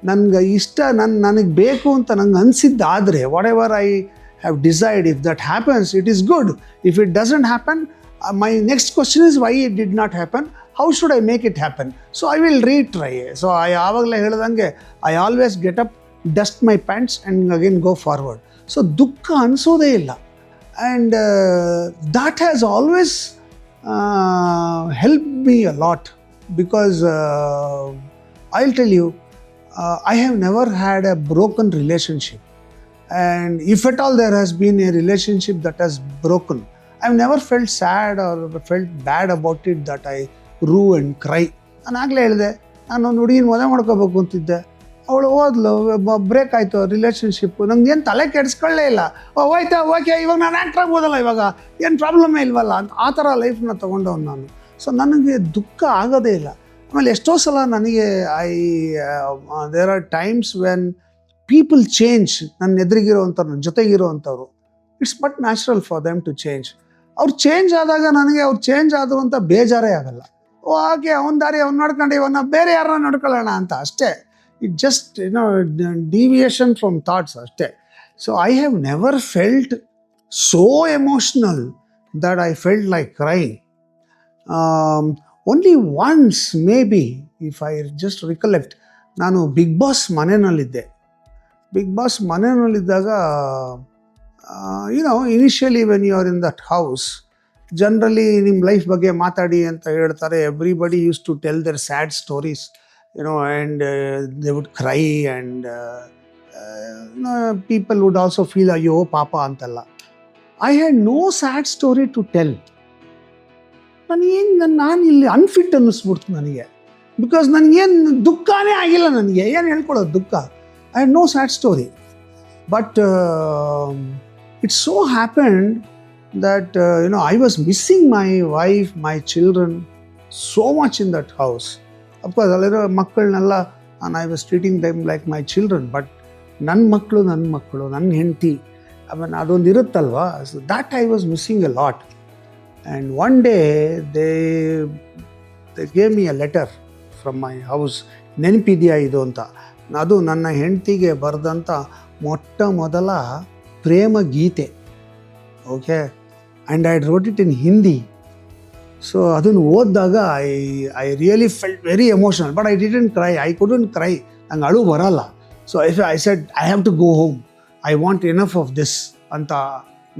ನನಗೆ ಇಷ್ಟ, ನನಗೆ ಬೇಕು ಅಂತ ನಂಗೆ ಅನಿಸಿದ್ದಾದರೆ, whatever I have decide, if that happens it is good. If it doesn't happen, my next question is why it did not happen, how should I make it happen. So I will retry. So ಆವಾಗಲೇ ಹೇಳ್ದಂಗೆ I always get up, dust my pants and again go forward. So ದುಃಖ ಅನಿಸೋದೇ ಇಲ್ಲ. And that has always helped me a lot, because I'll tell you, I have never had a broken relationship, and if at all there has been a relationship that has broken, I've never felt sad or felt bad about it that I rue and cry. ನಾನು ಆಗಲೇ ಹೇಳಿದೆ, ನಾನು ಒಂದು ಹುಡುಗಿನ ಮದುವೆ ಮಾಡ್ಕೋಬೇಕು ಅಂತಿದ್ದೆ, ಅವಳು ಹೋದ್ಲು, ಬ್ರೇಕ್ ಆಯಿತು ರಿಲೇಷನ್ಶಿಪ್ಪು, ನನಗೇನು ತಲೆ ಕೆಡಿಸ್ಕೊಳ್ಳೇ ಇಲ್ಲ. ಹೋಯ್ತಾ, ಓಕೆ, ಇವಾಗ ನಾನು ಆ್ಯಕ್ಟ್ರ್ ಆಗ್ಬೋದಲ್ಲ, ಇವಾಗ ಏನು ಪ್ರಾಬ್ಲಮ್ಮೇ ಇಲ್ವಲ್ಲ ಅಂತ ಆ ಥರ ಲೈಫ್ನ ತೊಗೊಂಡವನು ನಾನು. ಸೊ ನನಗೆ ದುಃಖ ಆಗೋದೇ ಇಲ್ಲ. ಆಮೇಲೆ ಎಷ್ಟೋ ಸಲ ನನಗೆ there are times when people change. ನನ್ನ ಎದುರಿಗಿರೋವಂಥವ್ರು, ನನ್ನ ಜೊತೆಗಿರೋವಂಥವ್ರು, it's but natural for them to change. ಅವ್ರು ಚೇಂಜ್ ಆದಾಗ ನನಗೆ ಅವ್ರು ಚೇಂಜ್ ಆದರು ಅಂತ ಬೇಜಾರೇ ಆಗಲ್ಲ. ಓಕೆ, ಅವನ ದಾರಿ ಅವ್ನು ನೋಡ್ಕೊಂಡು ಇವಾಗ ನಾವು ಬೇರೆ ಯಾರನ್ನ ನೋಡ್ಕೊಳ್ಳೋಣ ಅಂತ ಅಷ್ಟೇ. It just, deviation from thoughts ಅಷ್ಟೇ. So I have never felt so emotional that I felt like crying. Only once, maybe, if I just recollect, ನಾನು ಬಿಗ್ ಬಾಸ್ ಮನೆಯಲ್ಲಿದ್ದೆ. ಬಿಗ್ ಬಾಸ್ ಮನೆಯಲ್ಲಿದ್ದಾಗ Initially when you are in that house, ಜನರಲಿ ನಿಮ್ಮ life ಬಗ್ಗೆ ಮಾತಾಡಿ ಅಂತ ಹೇಳ್ತಾರೆ. Everybody used to tell their sad stories, and they would cry, and people would also feel ಅಯ್ಯೋ ಪಾಪ ಅಂತೆಲ್ಲ. I had no sad story to tell. ನಾನು ಇಲ್ಲಿ ಅನ್ಫಿಟ್ ಅನ್ನಿಸ್ಬಿಡ್ತು ನನಗೆ. ಬಿಕಾಸ್ ನನಗೇನು ದುಃಖನೇ ಆಗಿಲ್ಲ, ನನಗೆ ಏನು ಹೇಳ್ಕೊಡೋದು ದುಃಖ. I had no sad story. But it so happened that I was missing my wife, my children so much in that house. Of course, allero makkalnella, and I was treating them like my children, but ನನ್ನ ಮಕ್ಕಳು ನನ್ನ ಹೆಂಡತಿ, ಅದೊಂದು ಇರುತ್ತಲ್ವಾ. So that I was missing a lot. And one day they gave me a letter from my house. ನೆನಪಿದೆಯಾ ಇದು ಅಂತ. ಅದು ನನ್ನ ಹೆಂಡತಿಗೆ ಬರೆದಂಥ ಮೊಟ್ಟ ಮೊದಲ ಪ್ರೇಮ ಗೀತೆ. Okay, and I wrote it in Hindi. So ಅದನ್ನು ಓದಿದಾಗ I really felt very emotional, but I didn't cry. I couldn't cry, ನಂಗೆ ಅಳು ಬರಲ್ಲ. So I said I have to go home, I want enough of this ಅಂತ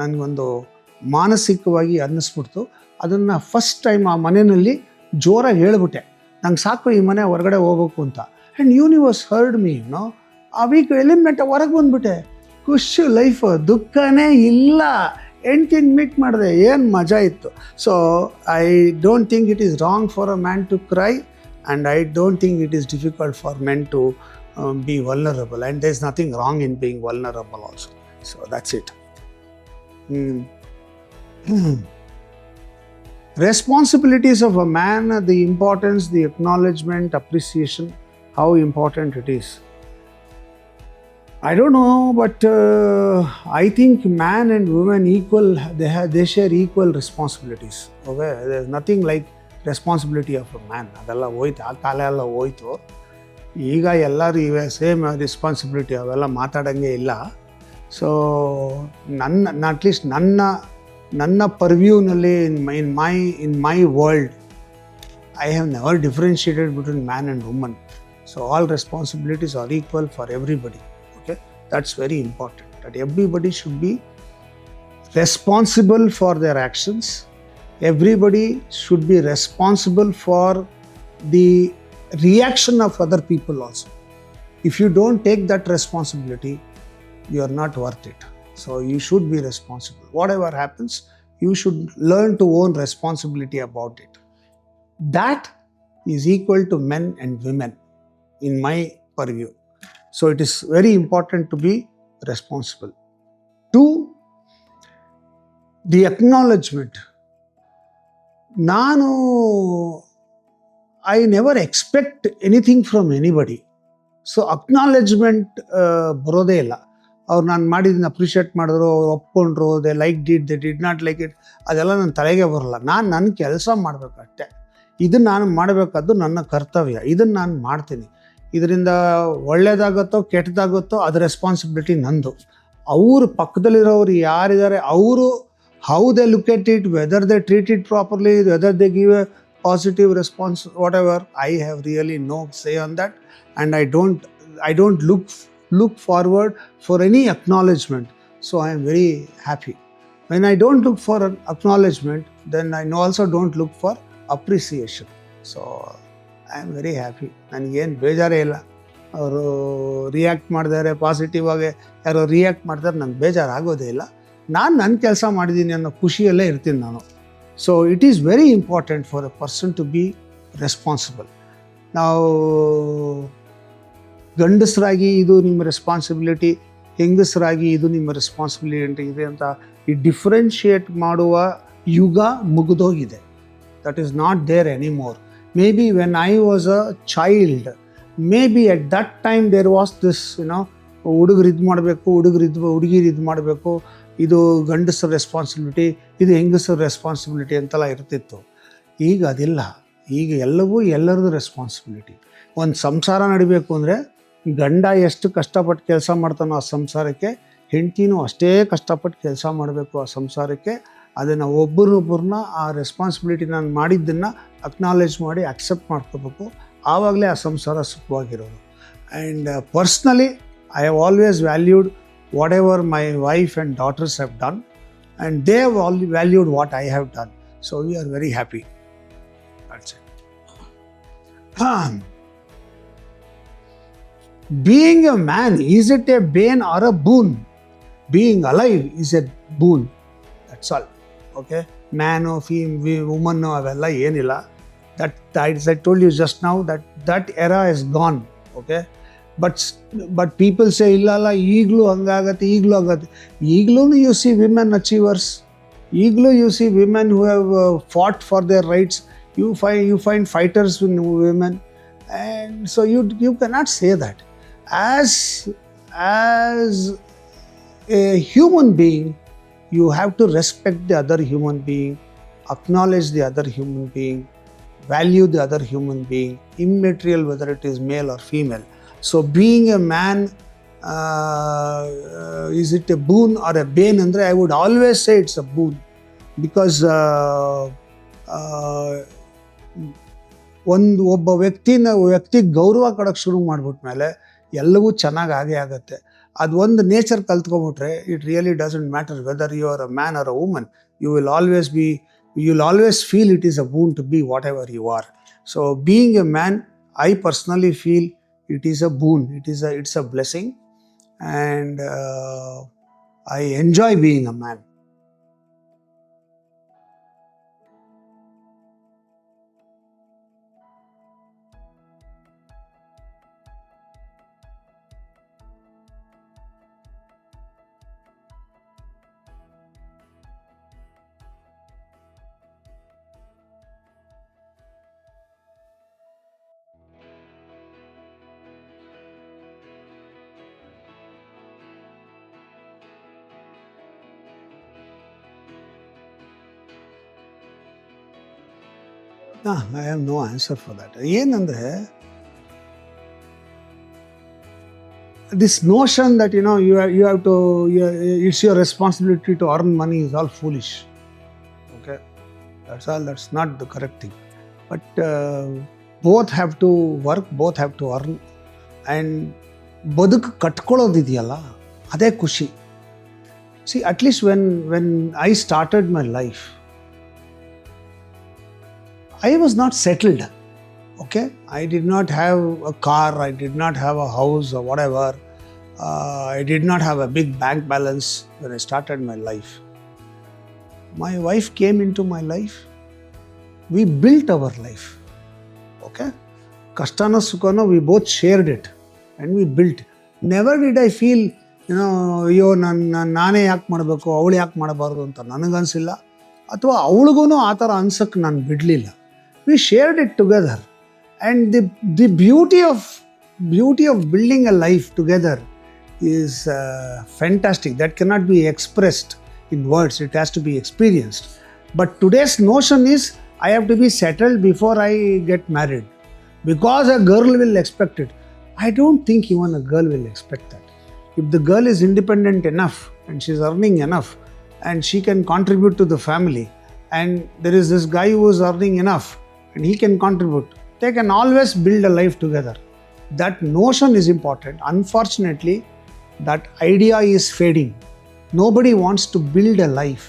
ನನಗೊಂದು ಮಾನಸಿಕವಾಗಿ ಅನ್ನಿಸ್ಬಿಡ್ತು. ಅದನ್ನು first time ಆ ಮನೆಯಲ್ಲಿ ಜೋರಾಗಿ ಹೇಳ್ಬಿಟ್ಟೆ, ನಂಗೆ ಸಾಕು ಈ ಮನೆ ಹೊರಗಡೆ ಹೋಗ್ಬೇಕು ಅಂತ. And universe heard me. ಆ ವೀಕ್ ಎಲಿಮೆಂಟ್ ಹೊರಗೆ ಬಂದುಬಿಟ್ಟೆ. ಖುಷಿ ಲೈಫ್, ದುಃಖನೇ ಇಲ್ಲ. ಹೆಂಡ್ತಿನ ಮೀಟ್ ಮಾಡಿದೆ, ಏನು ಮಜಾ ಇತ್ತು. So I don't think it is wrong for a man to cry, and I don't think it is difficult for men to be vulnerable, and there is nothing wrong in being vulnerable also. So that's it. Responsibilities of a man, the importance, the acknowledgement, appreciation, how important it is. I don't know, but I think man and woman equal, they share equal responsibilities. Okay, there's nothing like responsibility of a man. ಅದೆಲ್ಲ ಹೋಯ್ತು, ಆ ಕಾಲ ಎಲ್ಲ ಹೋಯ್ತು. ಈಗ ಎಲ್ಲರೂ ಇವೆ same responsibility, ಅವೆಲ್ಲ ಮಾತಾಡೋಂಗೆ ಇಲ್ಲ. ಸೊ ಅಟ್ಲೀಸ್ಟ್ ನನ್ನ ಪರ್ವ್ಯೂನಲ್ಲಿ in my world I have never differentiated between man and woman. So all responsibilities are equal for everybody. Okay, that's very important, that everybody should be responsible for their actions. Everybody should be responsible for the reaction of other people also. If you don't take that responsibility, you are not worth it. So you should be responsible. Whatever happens, you should learn to own responsibility about it. That is equal to men and women in my purview. So it is very important to be responsible. 2, the acknowledgement. I never expect anything from anybody. So acknowledgement ಬರೋದೇ ಇಲ್ಲ. ಅವ್ರು ನಾನು ಮಾಡಿದ್ದನ್ನು appreciate ಮಾಡಿದ್ರು, ಅವ್ರು ಒಪ್ಕೊಂಡ್ರು, they like it, they did not like it, ಅದೆಲ್ಲ ನನ್ನ ತಲೆಗೆ ಬರೋಲ್ಲ. ನಾನು ನನ್ನ ಕೆಲಸ ಮಾಡಬೇಕಷ್ಟೆ. ಇದನ್ನು ನಾನು ಮಾಡಬೇಕಾದ್ದು ನನ್ನ ಕರ್ತವ್ಯ, ಇದನ್ನು ನಾನು ಮಾಡ್ತೀನಿ. ಇದರಿಂದ ಒಳ್ಳೇದಾಗುತ್ತೋ ಕೆಟ್ಟದಾಗುತ್ತೋ ಅದು ರೆಸ್ಪಾನ್ಸಿಬಿಲಿಟಿ ನಂದು. ಅವರು ಪಕ್ಕದಲ್ಲಿರೋರು ಯಾರಿದ್ದಾರೆ, ಅವರು how they look at it, whether they treat it properly, whether they give a positive response, whatever, I have really no say on that. And I don't look forward for any acknowledgement. So I am very happy. When I don't look for an acknowledgement, then I also don't look for appreciation. So I am very happy. ನನಗೇನು ಬೇಜಾರೇ ಇಲ್ಲ. ಅವರು react ಮಾಡಿದ್ದಾರೆ positive ಆಗಿ, ಯಾರೋ react ಮಾಡಿದ್ರೆ ನಂಗೆ ಬೇಜಾರಾಗೋದೇ ಇಲ್ಲ. ನಾನು ನನ್ನ ಕೆಲಸ ಮಾಡಿದ್ದೀನಿ ಅನ್ನೋ ಖುಷಿಯಲ್ಲೇ ಇರ್ತೀನಿ ನಾನು. So it is very important for a person to be responsible. ನಾವು ಗಂಡಸರಾಗಿ ಇದು ನಿಮ್ಮ ರೆಸ್ಪಾನ್ಸಿಬಿಲಿಟಿ, ಹೆಂಗಸರಾಗಿ ಇದು ನಿಮ್ಮ ರೆಸ್ಪಾನ್ಸಿಬಿಲಿಟಿ ಇದೆ ಅಂತ ಈ ಡಿಫ್ರೆನ್ಷಿಯೇಟ್ ಮಾಡುವ ಯುಗ ಮುಗಿದೋಗಿದೆ. That is not there anymore. Maybe when I was a child, maybe at that time there was this ಹುಡುಗರು ಇದು ಮಾಡಬೇಕು, ಹುಡುಗಿರು ಇದು ಮಾಡಬೇಕು, ಇದು ಗಂಡಸರ ರೆಸ್ಪಾನ್ಸಿಬಿಲಿಟಿ, ಇದು ಹೆಂಗಸರ ರೆಸ್ಪಾನ್ಸಿಬಿಲಿಟಿ ಅಂತೆಲ್ಲ ಇರ್ತಿತ್ತು. ಈಗ ಅದಿಲ್ಲ. ಈಗ ಎಲ್ಲವೂ ಎಲ್ಲರದ್ದು ರೆಸ್ಪಾನ್ಸಿಬಿಲಿಟಿ. ಒಂದು ಸಂಸಾರ ನಡಿಬೇಕು ಅಂದರೆ ಗಂಡ ಎಷ್ಟು ಕಷ್ಟಪಟ್ಟು ಕೆಲಸ ಮಾಡ್ತಾನೋ ಆ ಸಂಸಾರಕ್ಕೆ, ಹೆಂಡ್ತಿನೂ ಅಷ್ಟೇ ಕಷ್ಟಪಟ್ಟು ಕೆಲಸ ಮಾಡಬೇಕು ಆ ಸಂಸಾರಕ್ಕೆ. ಅದನ್ನು ಒಬ್ಬರನ್ನ ಆ ರೆಸ್ಪಾನ್ಸಿಬಿಲಿಟಿ ನಾನು ಮಾಡಿದ್ದನ್ನು ಅಕ್ನಾಲೇಜ್ ಮಾಡಿ ಅಕ್ಸೆಪ್ಟ್ ಮಾಡ್ಕೋಬೇಕು. ಆವಾಗಲೇ ಆ ಸಂಸಾರ ಸುಖವಾಗಿರೋದು. And personally I have always valued whatever my wife and daughters have done, and they have all valued what I have done. So we are very happy. That's it. Being a man, is it a bane or a boon? Being alive is a boon. That's all. Okay? Man or female, woman or avella ಏನilla. That as I told you just now, that era is gone. Okay? But people say ಇಲ್ಲ ಈಗಲೂ ಹಂಗಾಗತ್ತೆ ಈಗಲೂ ಆಗತ್ತೆ. ಈಗಲೂ you see women achievers. ಈಗಲೂ you see women who have fought for their rights. You find fighters in women, and so you cannot say that. As a human being, you have to respect the other human being, acknowledge the other human being, value the other human being, immaterial whether it is male or female. So being a man, is it a boon or a bane? Andre, I would always say it's a boon, because ಒಬ್ಬ ವ್ಯಕ್ತಿಗೆ ಗೌರವ ಕೊಡೋಕ್ಕೆ ಶುರು ಮಾಡಿಬಿಟ್ಮೇಲೆ ಎಲ್ಲವೂ ಚೆನ್ನಾಗಿ ಆಗೇ ಆಗುತ್ತೆ. ಅದು ಒಂದು ನೇಚರ್ ಕಲ್ತ್ಕೊಂಡ್ಬಿಟ್ರೆ it really doesn't matter whether you are a man or a woman. You will always feel it is a boon to be whatever you are. So being a man, I personally feel it is a boon, it's a blessing, and I enjoy being a man. I have no answer for that. ಏನಂದ್ರೆ, this notion that you have to, it's your responsibility to earn money is all foolish. Okay, that's not the correct thing. But both have to work, both have to earn, and ಬದುಕು ಕಟ್ಕೊಳ್ಳೋದಿದೆಯಲ್ಲ ಅದೇ ಖುಷಿ. See, at least when I started my life, I was not settled. Okay, I did not have a car, I did not have a house or whatever. I did not have a big bank balance when I started my life. My wife came into my life. We built our life. Okay, kashtana sukhana, we both shared it and we built. Never did I feel, ಅಯ್ಯೋ ನಾನೇ ಯಾಕೆ ಮಾಡಬೇಕು, ಅವಳು ಯಾಕೆ ಮಾಡಬಾರ್ದು ಅಂತ ನನಗನ್ಸಿಲ್ಲ, ಅಥವಾ ಅವಳಿಗೂ ಆ ಥರ ಅನ್ಸಕ್ಕೆ ನಾನು ಬಿಡಲಿಲ್ಲ. We shared it together, and the beauty of building a life together is fantastic. That cannot be expressed in words. It has to be experienced. But today's notion is I have to be settled before I get married, because a girl will expect it. I don't think even a girl will expect that. If the girl is independent enough and she's earning enough and she can contribute to the family, and there is this guy who is earning enough and he can contribute, they can always build a life together. That notion is important. Unfortunately, that idea is fading. Nobody wants to build a life.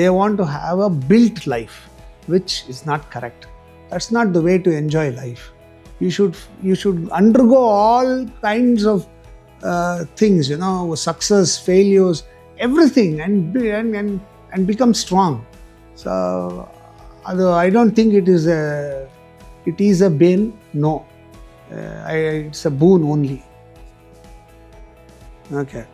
They want to have a built life, which is not correct. That's not the way to enjoy life. You should undergo all kinds of things, success, failures, everything, and become strong. So I don't think it is a bane. No, it's a boon only. Okay.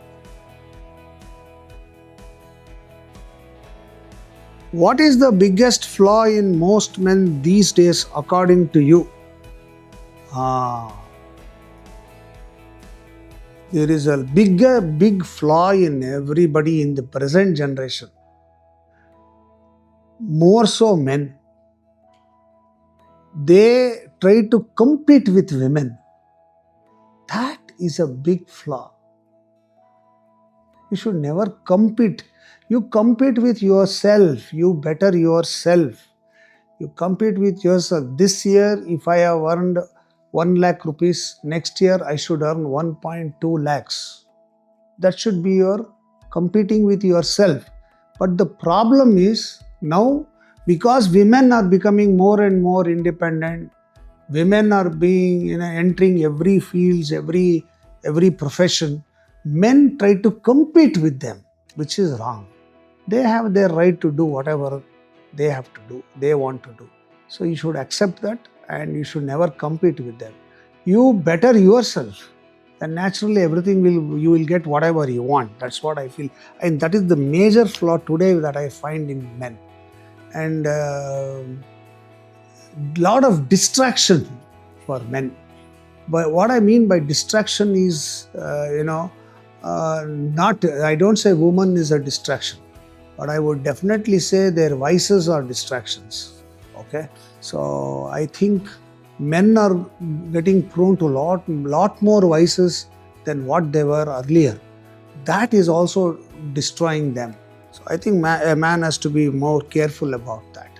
What is the biggest flaw in most men these days, according to you? There is a big flaw in everybody in the present generation. More so men. They try to compete with women. That is a big flaw. You should never compete. You compete with yourself. You better yourself. You compete with yourself. This year, if I have earned 1 lakh rupees, next year I should earn 1.2 lakhs. that should be your competing with yourself. But the problem is now, because women are becoming more and more independent, women are being entering every fields, every profession, men try to compete with them, which is wrong. They have their right to do whatever they have to do, they want to do. So you should accept that, and you should never compete with them. You better yourself, then naturally you will get whatever you want. That's what I feel, and that is the major flaw today that I find in men. And lot of distraction for men. But what I mean by distraction is, not, I don't say woman is a distraction, but I would definitely say their vices are distractions. Okay, so I think men are getting prone to lot more vices than what they were earlier. That is also destroying them. So I think a man has to be more careful about that.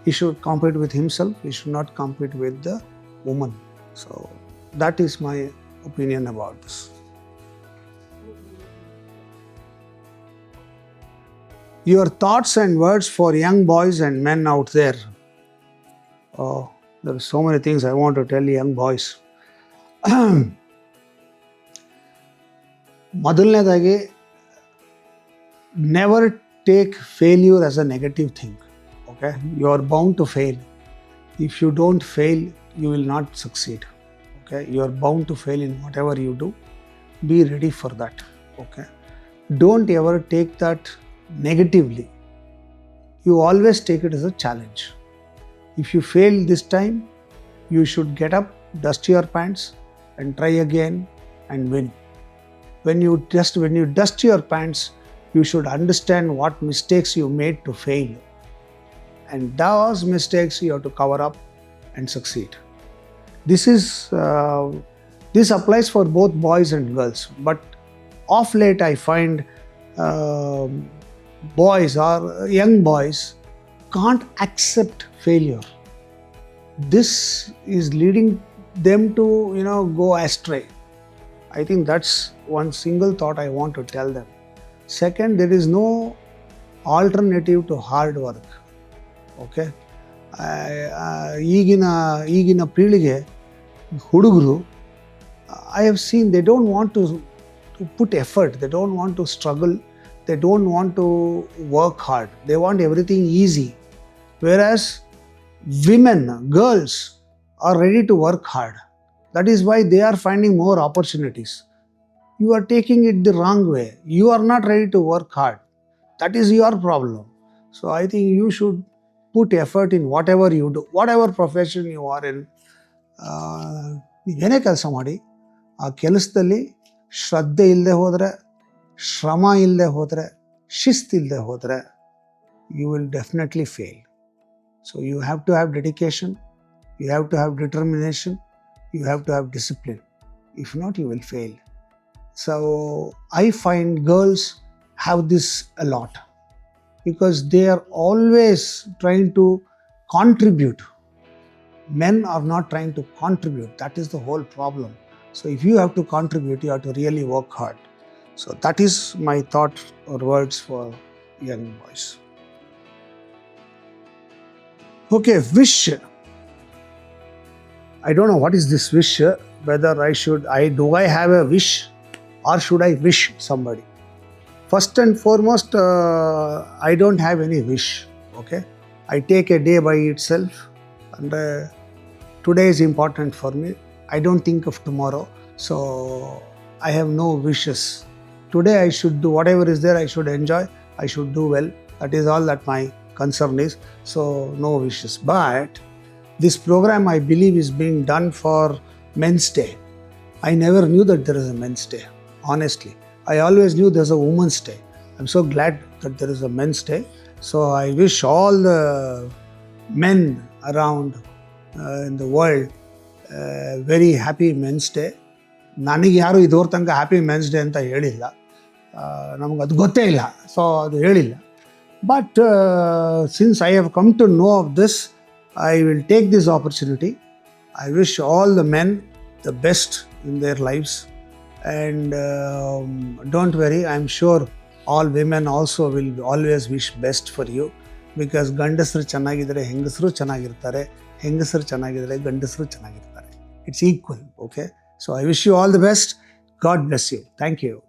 He should compete with himself. He should not compete with the woman. So that is my opinion about this. Your thoughts and words for young boys and men out there. Oh, there are so many things I want to tell young boys. Madalnedagi, never take failure as a negative thing. Okay, you are bound to fail. If you don't fail, you will not succeed. Okay, you are bound to fail in whatever you do. Be ready for that. Okay, don't ever take that negatively. You always take it as a challenge. If you fail this time, you should get up, dust your pants, and try again and win. When you dust your pants, you should understand what mistakes you made to fail. And those mistakes you have to cover up and succeed. This applies for both boys and girls. But of late I find boys or young boys can't accept failure. This is leading them to go astray. I think that's one single thought I want to tell them. Second, there is no alternative to hard work. Okay, ಈಗಿನ ಪೀಳಿಗೆ ಹುಡುಗರು, I have seen they don't want to put effort, they don't want to struggle, they don't want to work hard, they want everything easy. Whereas women, girls are ready to work hard. That is why they are finding more opportunities. You are taking it the wrong way. You are not ready to work hard. That is your problem. So I think you should put effort in whatever you do, whatever profession you are in. ಏನೇ ಕೆಲಸ ಮಾಡಿ ಆ ಕೆಲಸದಲ್ಲಿ ಶ್ರದ್ಧೆ ಇಲ್ಲದೆ ಹೋದರೆ, ಶ್ರಮ ಇಲ್ಲದೆ ಹೋದರೆ, ಶಿಸ್ತಿಲ್ಲದೆ ಹೋದರೆ, you will definitely fail. So you have to have dedication, you have to have determination, you have to have discipline. If not, you will fail. So I find girls have this a lot because they are always trying to contribute. Men are not trying to contribute. That is the whole problem. So if you have to contribute, you have to really work hard. So that is my thought or words for young boys. Okay, wish. I don't know what is this wish, whether do I have a wish or should I wish somebody? First and foremost, I don't have any wish. Okay, I take a day by itself, and today is important for me. I don't think of tomorrow, so I have no wishes. Today I should do whatever is there, I should enjoy, I should do well. That is all that my concern is. So no wishes. But this program, I believe, is being done for Men's Day. I never knew that there is a Men's Day, honestly. I always knew there's a Women's Day. I'm so glad that there is a Men's Day. So I wish all the men around in the world very happy Men's Day. ನನಗೆ ಯಾರು ಇದುವರೆ ತನಕ happy men's day ಅಂತ ಹೇಳಿಲ್ಲ, ನಮಗೆ ಅದು ಗೊತ್ತೇ ಇಲ್ಲ, so ಅದು ಹೇಳಿಲ್ಲ. But since I have come to know of this, I will take this opportunity. I wish all the men the best in their lives, And don't worry, I'm sure all women also will always wish best for you, because ಗಂಡಸರು ಚೆನ್ನಾಗಿದ್ದರೆ ಹೆಂಗಸರು ಚೆನ್ನಾಗಿರ್ತಾರೆ, ಹೆಂಗಸರು ಚೆನ್ನಾಗಿದ್ದರೆ ಗಂಡಸರು ಚೆನ್ನಾಗಿರ್ತಾರೆ. It's equal, okay? So I wish you all the best. God bless you. Thank you.